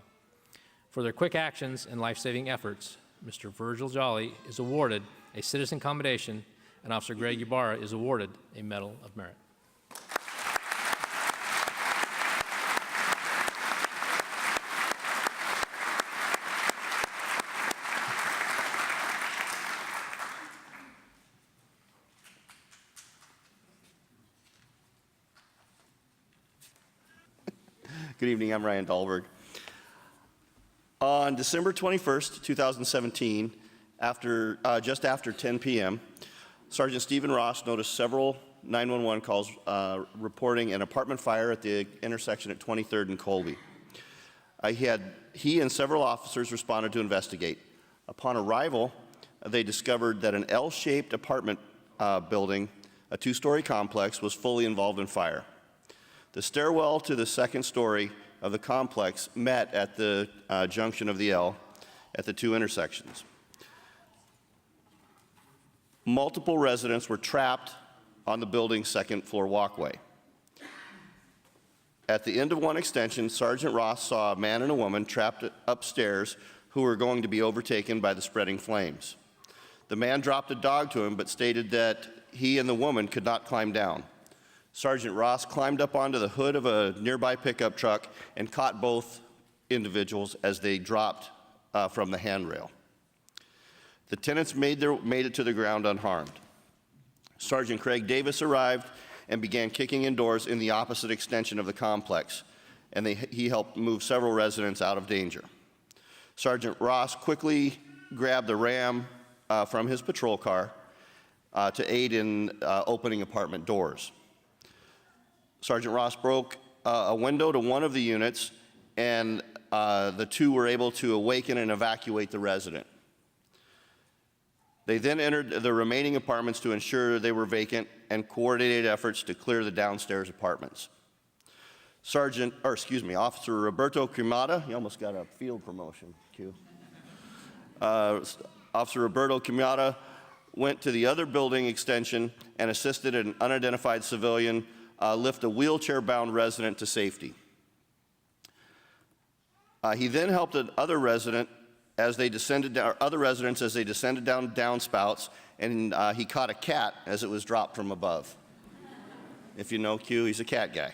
For their quick actions and life-saving efforts, Mr. Virgil Jolly is awarded a Citizen Commendation and Officer Greg YBARRA is awarded a Medal of Merit. Good evening, I'm Ryan Dahlberg. On December 21st, 2017, just after 10 p.m., Sergeant Stephen Rousse noticed several 911 calls reporting an apartment fire at the intersection at 23rd and Colby. He and several officers responded to investigate. Upon arrival, they discovered that an L-shaped apartment building, a two-story complex, was fully involved in fire. The stairwell to the second story of the complex met at the junction of the L at the two intersections. Multiple residents were trapped on the building's second floor walkway. At the end of one extension, Sergeant Rousse saw a man and a woman trapped upstairs who were going to be overtaken by the spreading flames. The man dropped a dog to him but stated that he and the woman could not climb down. Sergeant Rousse climbed up onto the hood of a nearby pickup truck and caught both individuals as they dropped from the handrail. The tenants made it to the ground unharmed. Sergeant Craig Davis arrived and began kicking in doors in the opposite extension of the complex, and he helped move several residents out of danger. Sergeant Rousse quickly grabbed the ram from his patrol car to aid in opening apartment doors. Sergeant Rousse broke a window to one of the units, and the two were able to awaken and evacuate the resident. They then entered the remaining apartments to ensure they were vacant and coordinated efforts to clear the downstairs apartments. Officer Roberto Quimada, he almost got a field promotion, Q. Officer Roberto Quimada went to the other building extension and assisted an unidentified civilian lift a wheelchair-bound resident to safety. He then helped other residents as they descended down downspouts, and he caught a cat as it was dropped from above. If you know Q, he's a cat guy.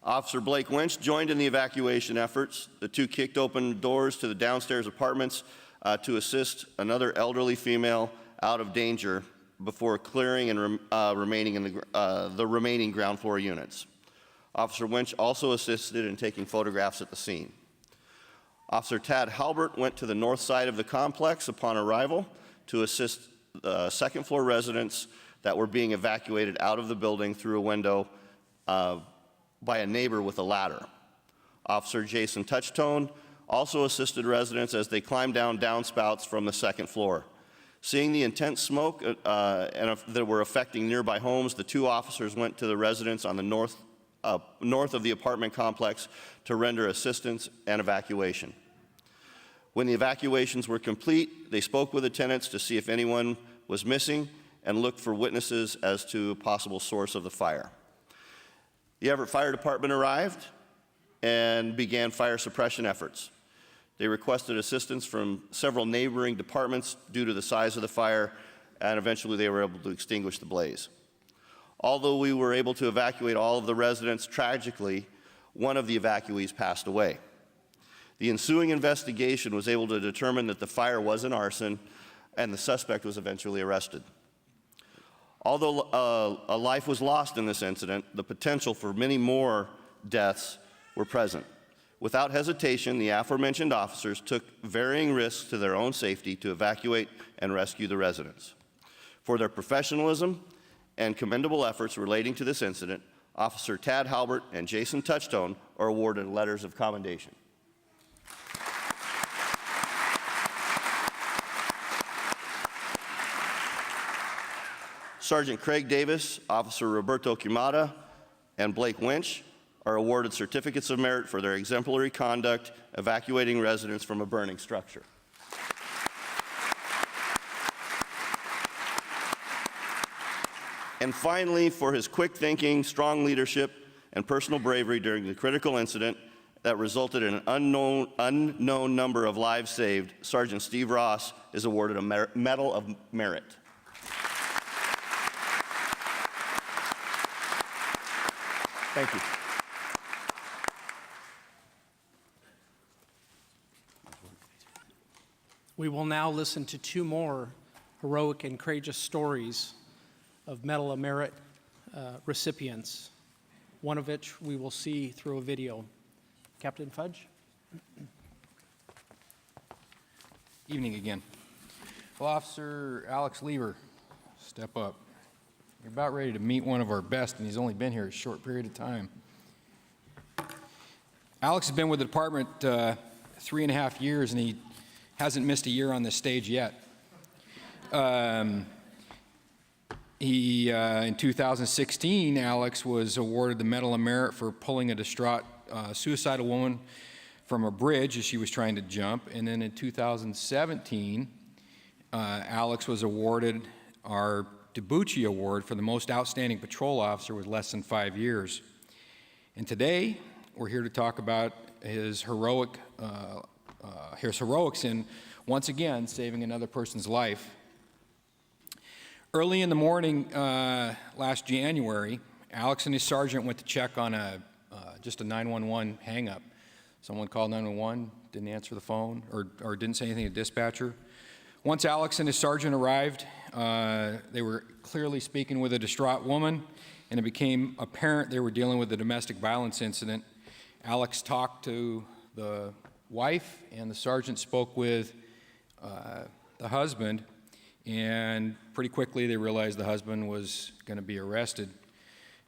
Officer Blake Winch joined in the evacuation efforts. The two kicked open doors to the downstairs apartments to assist another elderly female out of danger before clearing and remaining in the remaining ground floor units. Officer Winch also assisted in taking photographs at the scene. Officer Tad Halbert went to the north side of the complex upon arrival to assist second floor residents that were being evacuated out of the building through a window by a neighbor with a ladder. Officer Jason Touchtone also assisted residents as they climbed down downspouts from the second floor. Seeing the intense smoke that were affecting nearby homes, the two officers went to the residents on the north of the apartment complex to render assistance and evacuation. When the evacuations were complete, they spoke with the tenants to see if anyone was missing and looked for witnesses as to a possible source of the fire. The Everett Fire Department arrived and began fire suppression efforts. They requested assistance from several neighboring departments due to the size of the fire, and eventually they were able to extinguish the blaze. Although we were able to evacuate all of the residents, tragically, one of the evacuees passed away. The ensuing investigation was able to determine that the fire was an arson, and the suspect was eventually arrested. Although a life was lost in this incident, the potential for many more deaths were present. Without hesitation, the aforementioned officers took varying risks to their own safety to evacuate and rescue the residents. For their professionalism and commendable efforts relating to this incident, Officer Tad Halbert and Jason Touchstone are awarded letters of commendation. Sergeant Craig Davis, Officer Roberto Quimada, and Blake Winch are awarded certificates of merit for their exemplary conduct evacuating residents from a burning structure. And finally, for his quick thinking, strong leadership, and personal bravery during the critical incident that resulted in an unknown number of lives saved, Sergeant Steve Rousse is awarded a Medal of Merit. Thank you. We will now listen to two more heroic and courageous stories of Medal of Merit recipients, one of which we will see through a video. Captain Fudge? Evening again. Well, Officer Alex Lever, step up. You're about ready to meet one of our best, and he's only been here a short period of time. Alex has been with the department 3.5 years, and he hasn't missed a year on this stage yet. In 2016, Alex was awarded the Medal of Merit for pulling a distraught suicidal woman from a bridge as she was trying to jump. And then in 2017, Alex was awarded our DiBucci Award for the most outstanding patrol officer with less than 5 years. And today, we're here to talk about his heroics in, once again, saving another person's life. Early in the morning last January, Alex and his sergeant went to check on just a 911 hang-up. Someone called 911, didn't answer the phone, or didn't say anything to dispatcher. Once Alex and his sergeant arrived, they were clearly speaking with a distraught woman, and it became apparent they were dealing with a domestic violence incident. Alex talked to the wife, and the sergeant spoke with the husband, and pretty quickly they realized the husband was going to be arrested.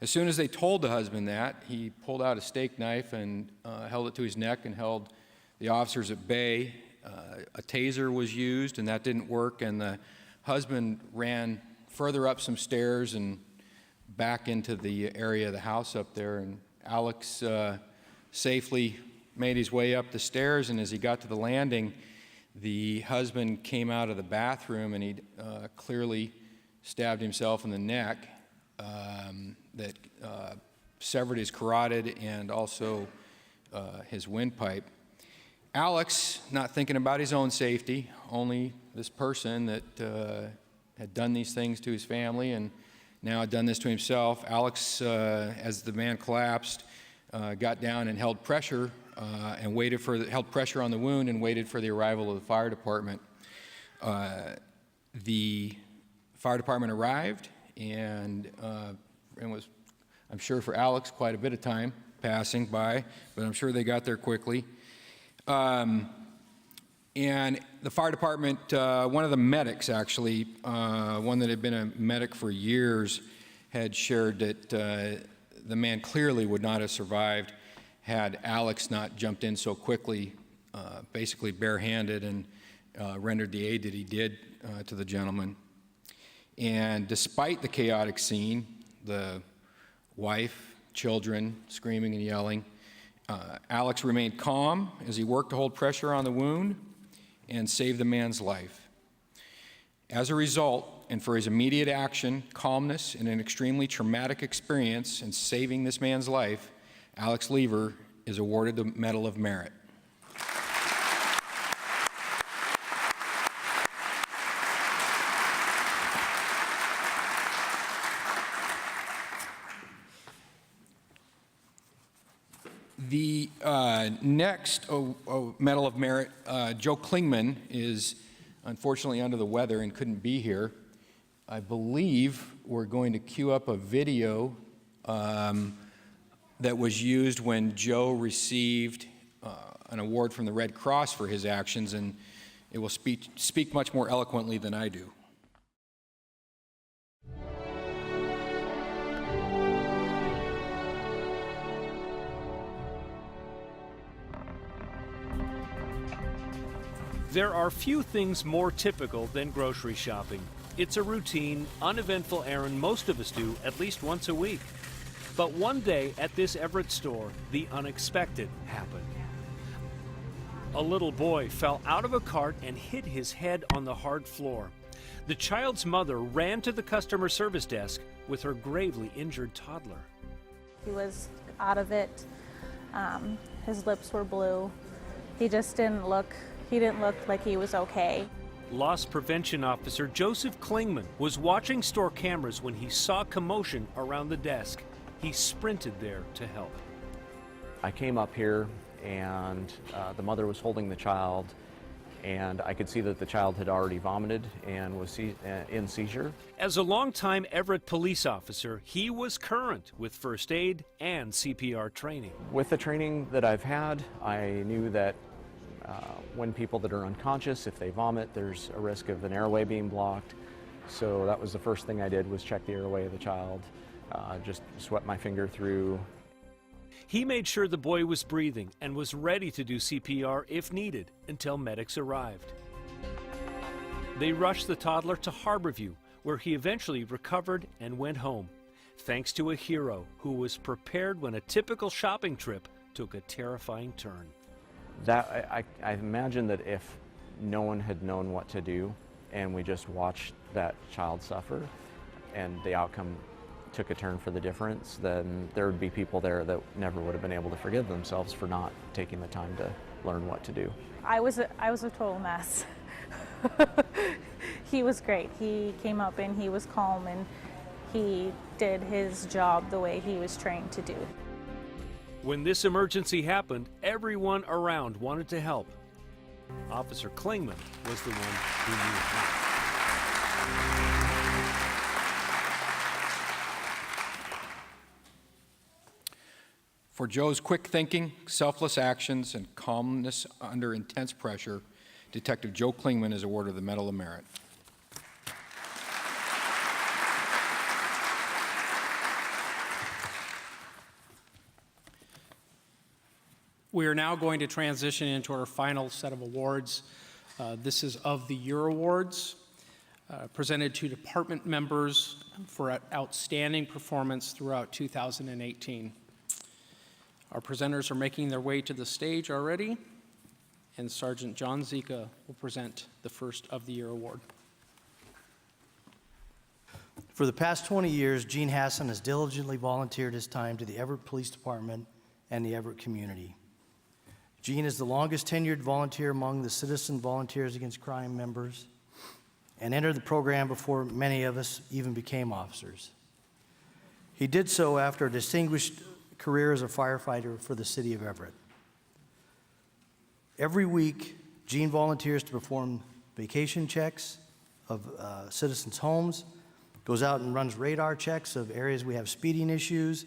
As soon as they told the husband that, he pulled out a steak knife and held it to his neck and held the officers at bay. A taser was used, and that didn't work, and the husband ran further up some stairs and back into the area of the house up there, and Alex safely made his way up the stairs, and as he got to the landing, the husband came out of the bathroom, and he clearly stabbed himself in the neck that severed his carotid and also his windpipe. Alex, not thinking about his own safety, only this person that had done these things to his family and now had done this to himself. Alex, as the man collapsed, got down and held pressure and held pressure on the wound and waited for the arrival of the fire department. The fire department arrived, and was, I'm sure for Alex, quite a bit of time passing by, but I'm sure they got there quickly. And the fire department, one of the medics actually, one that had been a medic for years, had shared that the man clearly would not have survived had Alex not jumped in so quickly, basically barehanded, and rendered the aid that he did to the gentleman. And despite the chaotic scene, the wife, children screaming and yelling, Alex remained calm as he worked to hold pressure on the wound and save the man's life. As a result, and for his immediate action, calmness, and an extremely traumatic experience in saving this man's life, Alex Lever is awarded the Medal of Merit. The next Medal of Merit, Joe Klingman is unfortunately under the weather and couldn't be here. I believe we're going to queue up a video that was used when Joe received an award from the Red Cross for his actions, and it will speak much more eloquently than I do. There are few things more typical than grocery shopping. It's a routine, uneventful errand most of us do at least once a week. But one day at this Everett store, the unexpected happened. A little boy fell out of a cart and hit his head on the hard floor. The child's mother ran to the customer service desk with her gravely injured toddler. He was out of it. His lips were blue. He didn't look like he was okay. Loss prevention officer Joseph Klingman was watching store cameras when he saw commotion around the desk. He sprinted there to help. I came up here and the mother was holding the child, and I could see that the child had already vomited and was in seizure. As a longtime Everett police officer, he was current with first aid and CPR training. With the training that I've had, I knew that when people that are unconscious, if they vomit, there's a risk of an airway being blocked. So that was the first thing I did, was check the airway of the child, just swept my finger through. He made sure the boy was breathing and was ready to do CPR if needed until medics arrived. They rushed the toddler to Harborview, where he eventually recovered and went home, thanks to a hero who was prepared when a typical shopping trip took a terrifying turn. That I imagine that if no one had known what to do and we just watched that child suffer and the outcome took a turn for the difference, then there would be people there that never would have been able to forgive themselves for not taking the time to learn what to do. I was a total mess. He was great. He came up and he was calm and he did his job the way he was trained to do. When this emergency happened, everyone around wanted to help. Officer Klingman was the one who knew how. For Joe's quick thinking, selfless actions, and calmness under intense pressure, Detective Joe Klingman is awarded the Medal of Merit. We are now going to transition into our final set of awards. This is of the Year Awards, presented to department members for outstanding performance throughout 2018. Our presenters are making their way to the stage already, and Sergeant John ZEKA will present the first of the Year Award. For the past 20 years, Gene Hassan has diligently volunteered his time to the Everett Police Department and the Everett community. Gene is the longest tenured volunteer among the Citizen Volunteers Against Crime members and entered the program before many of us even became officers. He did so after a distinguished career as a firefighter for the City of Everett. Every week, Gene volunteers to perform vacation checks of citizens' homes, goes out and runs radar checks of areas we have speeding issues,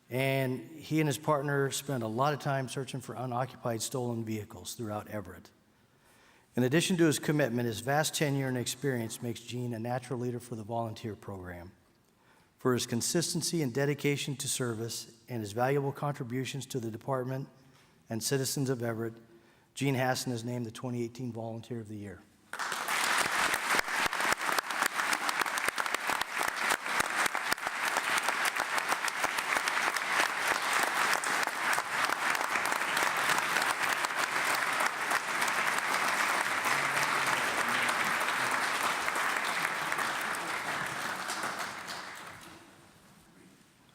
and he and his partner spend a lot of time searching for unoccupied stolen vehicles throughout Everett. In addition to his commitment, his vast tenure and experience makes Gene a natural leader for the volunteer program. For his consistency and dedication to service and his valuable contributions to the department and citizens of Everett, Gene Hassan is named the 2018 Volunteer of the Year.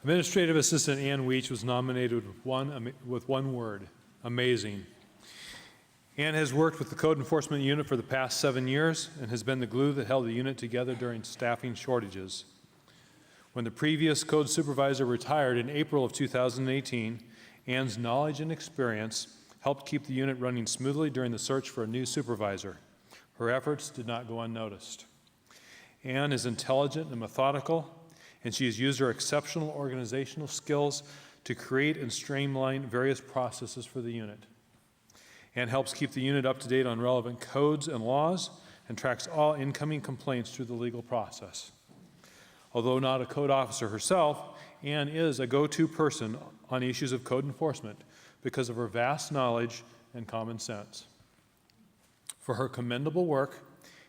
Administrative Assistant Ann Weech was nominated with one word, amazing. Ann has worked with the Code Enforcement Unit for the past 7 years and has been the glue that held the unit together during staffing shortages. When the previous Code Supervisor retired in April of 2018, Ann's knowledge and experience helped keep the unit running smoothly during the search for a new supervisor. Her efforts did not go unnoticed. Ann is intelligent and methodical, and she has used her exceptional organizational skills to create and streamline various processes for the unit. Ann helps keep the unit up to date on relevant codes and laws and tracks all incoming complaints through the legal process. Although not a code officer herself, Ann is a go-to person on issues of code enforcement because of her vast knowledge and common sense. For her commendable work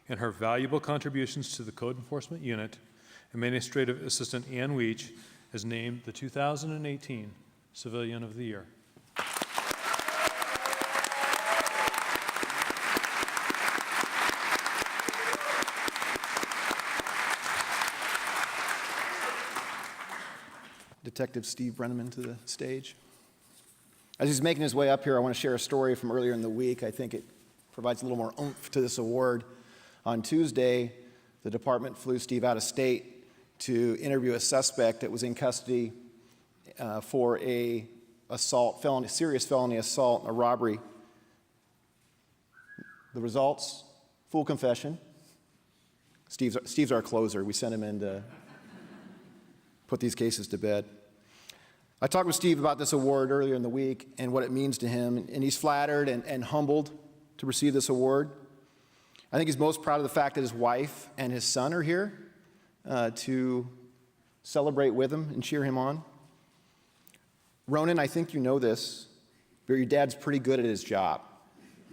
and her valuable contributions to the Code Enforcement Unit, Administrative Assistant Ann Weech is named the 2018 Civilian of the Year. Detective Steve Brenneman to the stage. As he's making his way up here, I want to share a story from earlier in the week. I think it provides a little more oomph to this award. On Tuesday, the department flew Steve out of state to interview a suspect that was in custody for a serious felony assault and a robbery. The results, full confession. Steve's our closer. We sent him in to put these cases to bed. I talked with Steve about this award earlier in the week and what it means to him, and he's flattered and humbled to receive this award. I think he's most proud of the fact that his wife and his son are here to celebrate with him and cheer him on. Ronan, I think you know this, but your dad's pretty good at his job.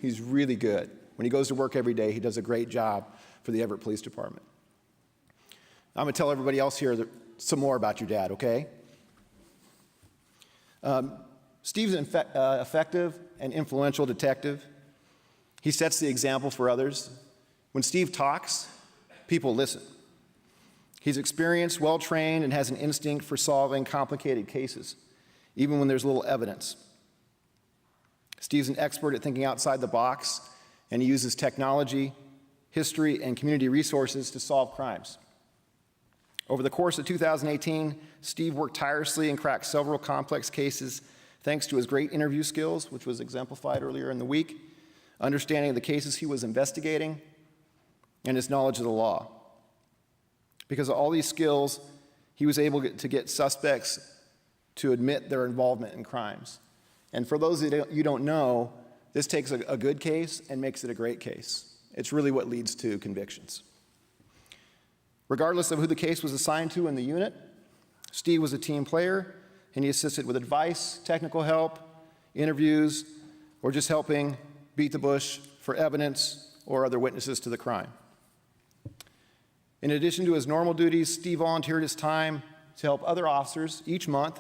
He's really good. When he goes to work every day, he does a great job for the Everett Police Department. I'm going to tell everybody else here some more about your dad, okay? Steve's an effective and influential detective. He sets the example for others. When Steve talks, people listen. He's experienced, well-trained, and has an instinct for solving complicated cases, even when there's little evidence. Steve's an expert at thinking outside the box, and he uses technology, history, and community resources to solve crimes. Over the course of 2018, Steve worked tirelessly and cracked several complex cases thanks to his great interview skills, which was exemplified earlier in the week, understanding of the cases he was investigating, and his knowledge of the law. Because of all these skills, he was able to get suspects to admit their involvement in crimes. And for those that you don't know, this takes a good case and makes it a great case. It's really what leads to convictions. Regardless of who the case was assigned to in the unit, Steve was a team player, and he assisted with advice, technical help, interviews, or just helping beat the bush for evidence or other witnesses to the crime. In addition to his normal duties, Steve volunteered his time to help other officers each month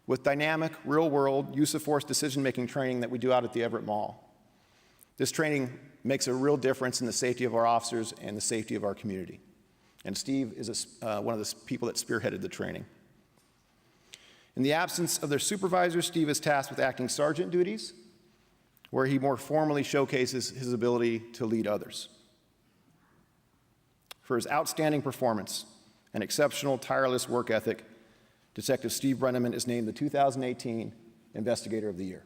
with dynamic, real-world use-of-force decision-making training that we do out at the Everett Mall. This training makes a real difference in the safety of our officers and the safety of our community. And Steve is one of the people that spearheaded the training. In the absence of their supervisor, Steve is tasked with acting sergeant duties, where he more formally showcases his ability to lead others. For his outstanding performance and exceptional, tireless work ethic, Detective Steve Brenneman is named the 2018 Investigator of the Year.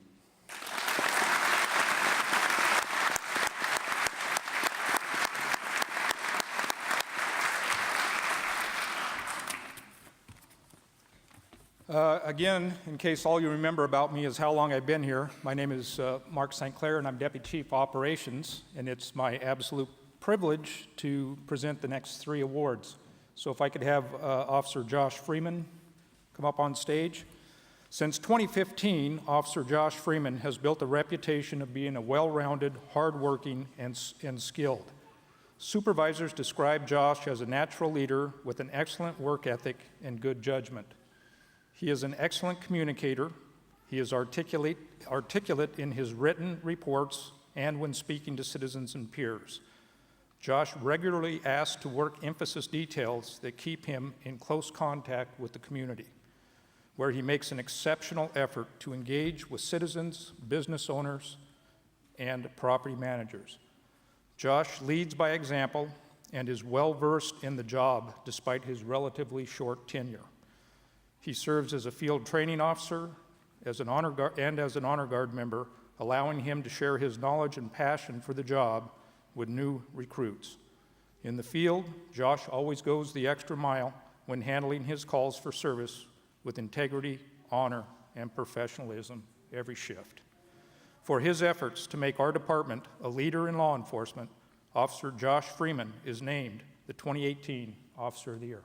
Again, in case all you remember about me is how long I've been here, my name is Mark St. Clair, and I'm Deputy Chief Operations, and it's my absolute privilege to present the next 3 awards. So if I could have Officer Josh Freeman come up on stage. Since 2015, Officer Josh Freeman has built a reputation of being a well-rounded, hardworking, and skilled. Supervisors describe Josh as a natural leader with an excellent work ethic and good judgment. He is an excellent communicator. He is articulate in his written reports and when speaking to citizens and peers. Josh regularly asks to work emphasis details that keep him in close contact with the community, where he makes an exceptional effort to engage with citizens, business owners, and property managers. Josh leads by example and is well-versed in the job despite his relatively short tenure. He serves as a field training officer as an honor guard member, allowing him to share his knowledge and passion for the job with new recruits. In the field, Josh always goes the extra mile when handling his calls for service with integrity, honor, and professionalism every shift. For his efforts to make our department a leader in law enforcement, Officer Josh Freeman is named the 2018 Officer of the Year.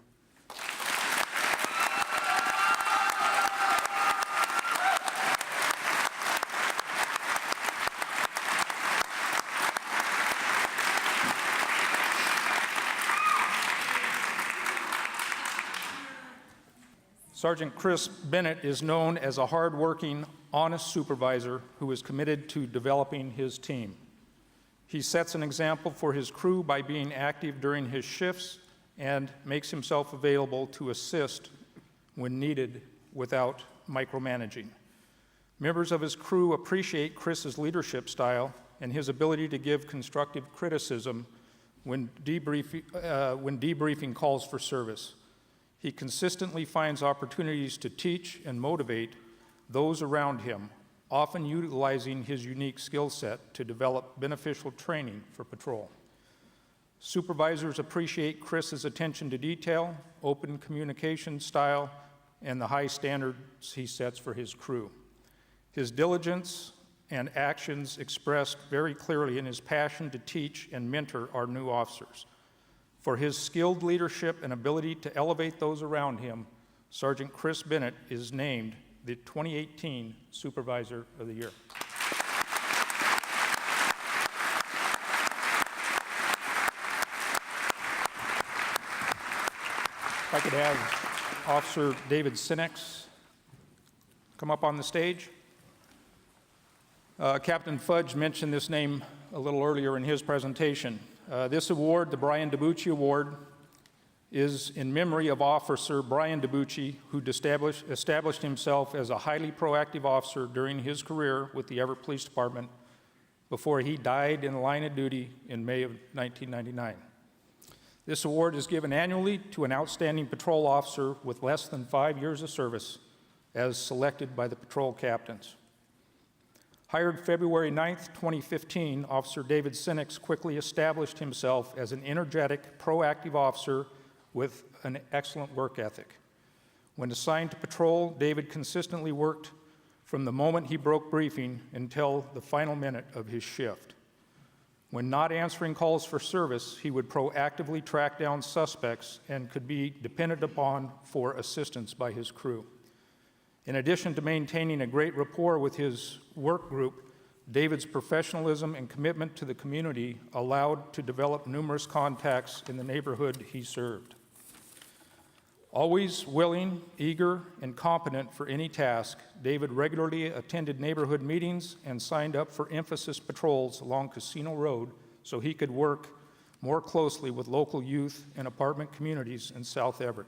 Sergeant Chris Bennett is known as a hard-working, honest supervisor who is committed to developing his team. He sets an example for his crew by being active during his shifts and makes himself available to assist when needed without micromanaging. Members of his crew appreciate Chris's leadership style and his ability to give constructive criticism when debriefing calls for service. He consistently finds opportunities to teach and motivate those around him, often utilizing his unique skill set to develop beneficial training for patrol. Supervisors appreciate Chris's attention to detail, open communication style, and the high standards he sets for his crew. His diligence and actions expressed very clearly in his passion to teach and mentor our new officers. For his skilled leadership and ability to elevate those around him, Sergeant Chris Bennett is named the 2018 Supervisor of the Year. If I could have Officer David Sinex come up on the stage. Captain Fudge mentioned this name a little earlier in his presentation. This award, the Brian DiBucci Award, is in memory of Officer Brian DiBucci, who established himself as a highly proactive officer during his career with the Everett Police Department before he died in the line of duty in May of 1999. This award is given annually to an outstanding patrol officer with less than 5 years of service, as selected by the patrol captains. Hired February 9th, 2015, Officer David Sinex quickly established himself as an energetic, proactive officer with an excellent work ethic. When assigned to patrol, David consistently worked from the moment he broke briefing until the final minute of his shift. When not answering calls for service, he would proactively track down suspects and could be depended upon for assistance by his crew. In addition to maintaining a great rapport with his work group, David's professionalism and commitment to the community allowed to develop numerous contacts in the neighborhood he served. Always willing, eager, and competent for any task, David regularly attended neighborhood meetings and signed up for emphasis patrols along Casino Road so he could work more closely with local youth and apartment communities in South Everett.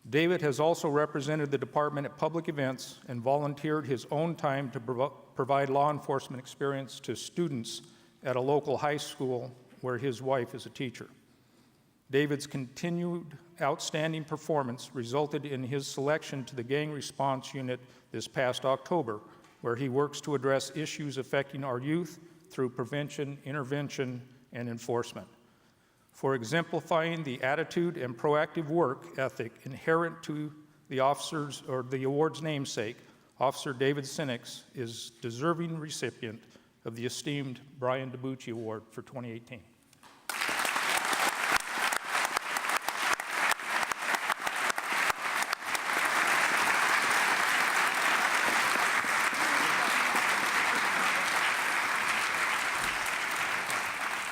David has also represented the department at public events and volunteered his own time to provide law enforcement experience to students at a local high school where his wife is a teacher. David's continued outstanding performance resulted in his selection to the Gang Response Unit this past October, where he works to address issues affecting our youth through prevention, intervention, and enforcement. For exemplifying the attitude and proactive work ethic inherent to the officers or the award's namesake, Officer David Sinex is deserving recipient of the esteemed Brian DiBucci Award for 2018.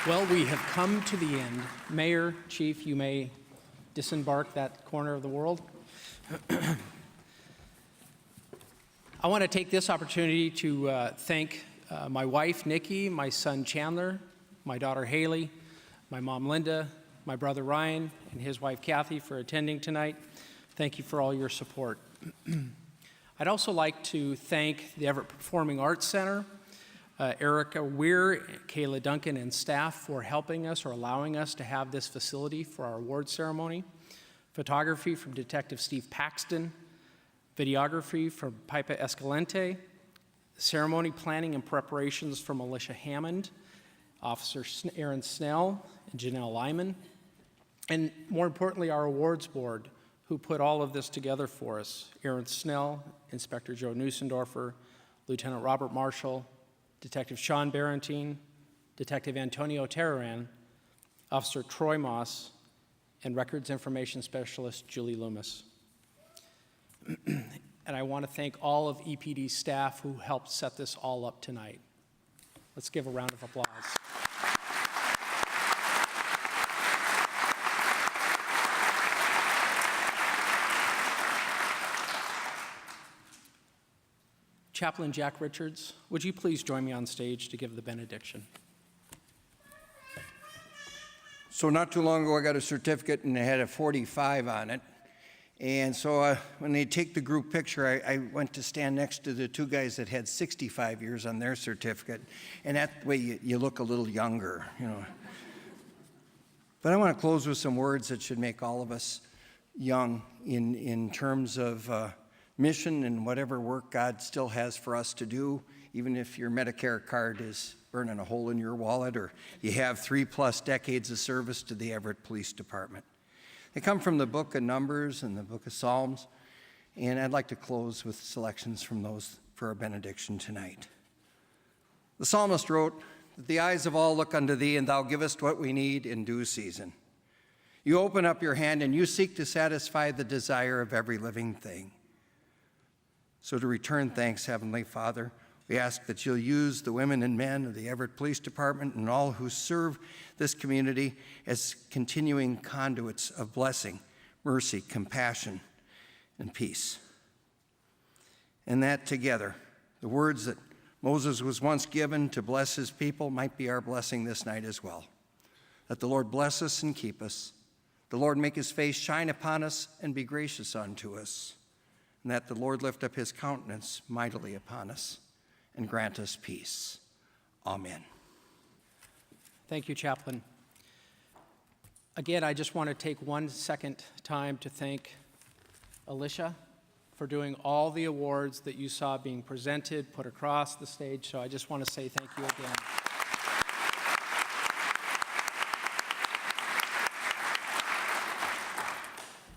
Well, we have come to the end. Mayor, Chief, you may disembark that corner of the world. I want to take this opportunity to thank my wife, Nikki, my son, Chandler, my daughter, Haley, my mom, Linda, my brother, Ryan, and his wife, Kathy, for attending tonight. Thank you for all your support. I'd also like to thank the Everett Performing Arts Center, Erica Weir, Kayla Duncan, and staff for helping us or allowing us to have this facility for our award ceremony. Photography from Detective Steve Paxton. videography from Pipa Escalante, ceremony planning and preparations from Alicia Hammond, Officer Aaron Snell, and Janelle Lyman, and more importantly, our awards board, who put all of this together for us. Aaron Snell, Inspector Joe Nusendorfer, Lieutenant Robert Marshall, Detective Sean Barentine, Detective Antonio Terran, Officer Troy Moss, and Records Information Specialist Julie Loomis. And I want to thank all of EPD staff who helped set this all up tonight. Let's give a round of applause. Chaplain Jack Richards, would you please join me on stage to give the benediction? So not too long ago, I got a certificate and it had a 45 on it. And so when they take the group picture, I went to stand next to the two guys that had 65 years on their certificate. And that way you look a little younger, you know. But I want to close with some words that should make all of us young in terms of mission and whatever work God still has for us to do, even if your Medicare card is burning a hole in your wallet or you have 3+ decades of service to the Everett Police Department. They come from the book of Numbers and the book of Psalms, and I'd like to close with selections from those for our benediction tonight. The psalmist wrote, that the eyes of all look unto thee, and thou givest what we need in due season. You open up your hand and you seek to satisfy the desire of every living thing. So to return thanks, Heavenly Father, we ask that you'll use the women and men of the Everett Police Department and all who serve this community as continuing conduits of blessing, mercy, compassion, and peace. And that together, the words that Moses was once given to bless his people might be our blessing this night as well. That the Lord bless us and keep us. The Lord make his face shine upon us and be gracious unto us. And that the Lord lift up his countenance mightily upon us and grant us peace. Amen. Thank you, Chaplain. Again, I just want to take 1 second time to thank Alicia for doing all the awards that you saw being presented, put across the stage. So I just want to say thank you again.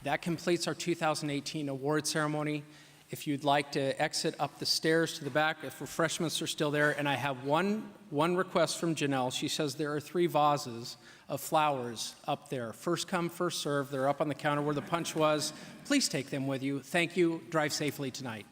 That completes our 2018 award ceremony. If you'd like to exit up the stairs to the back, if refreshments are still there, and I have one request from Janelle. She says there are 3 vases of flowers up there. First come, first serve. They're up on the counter where the punch was. Please take them with you. Thank you. Drive safely tonight.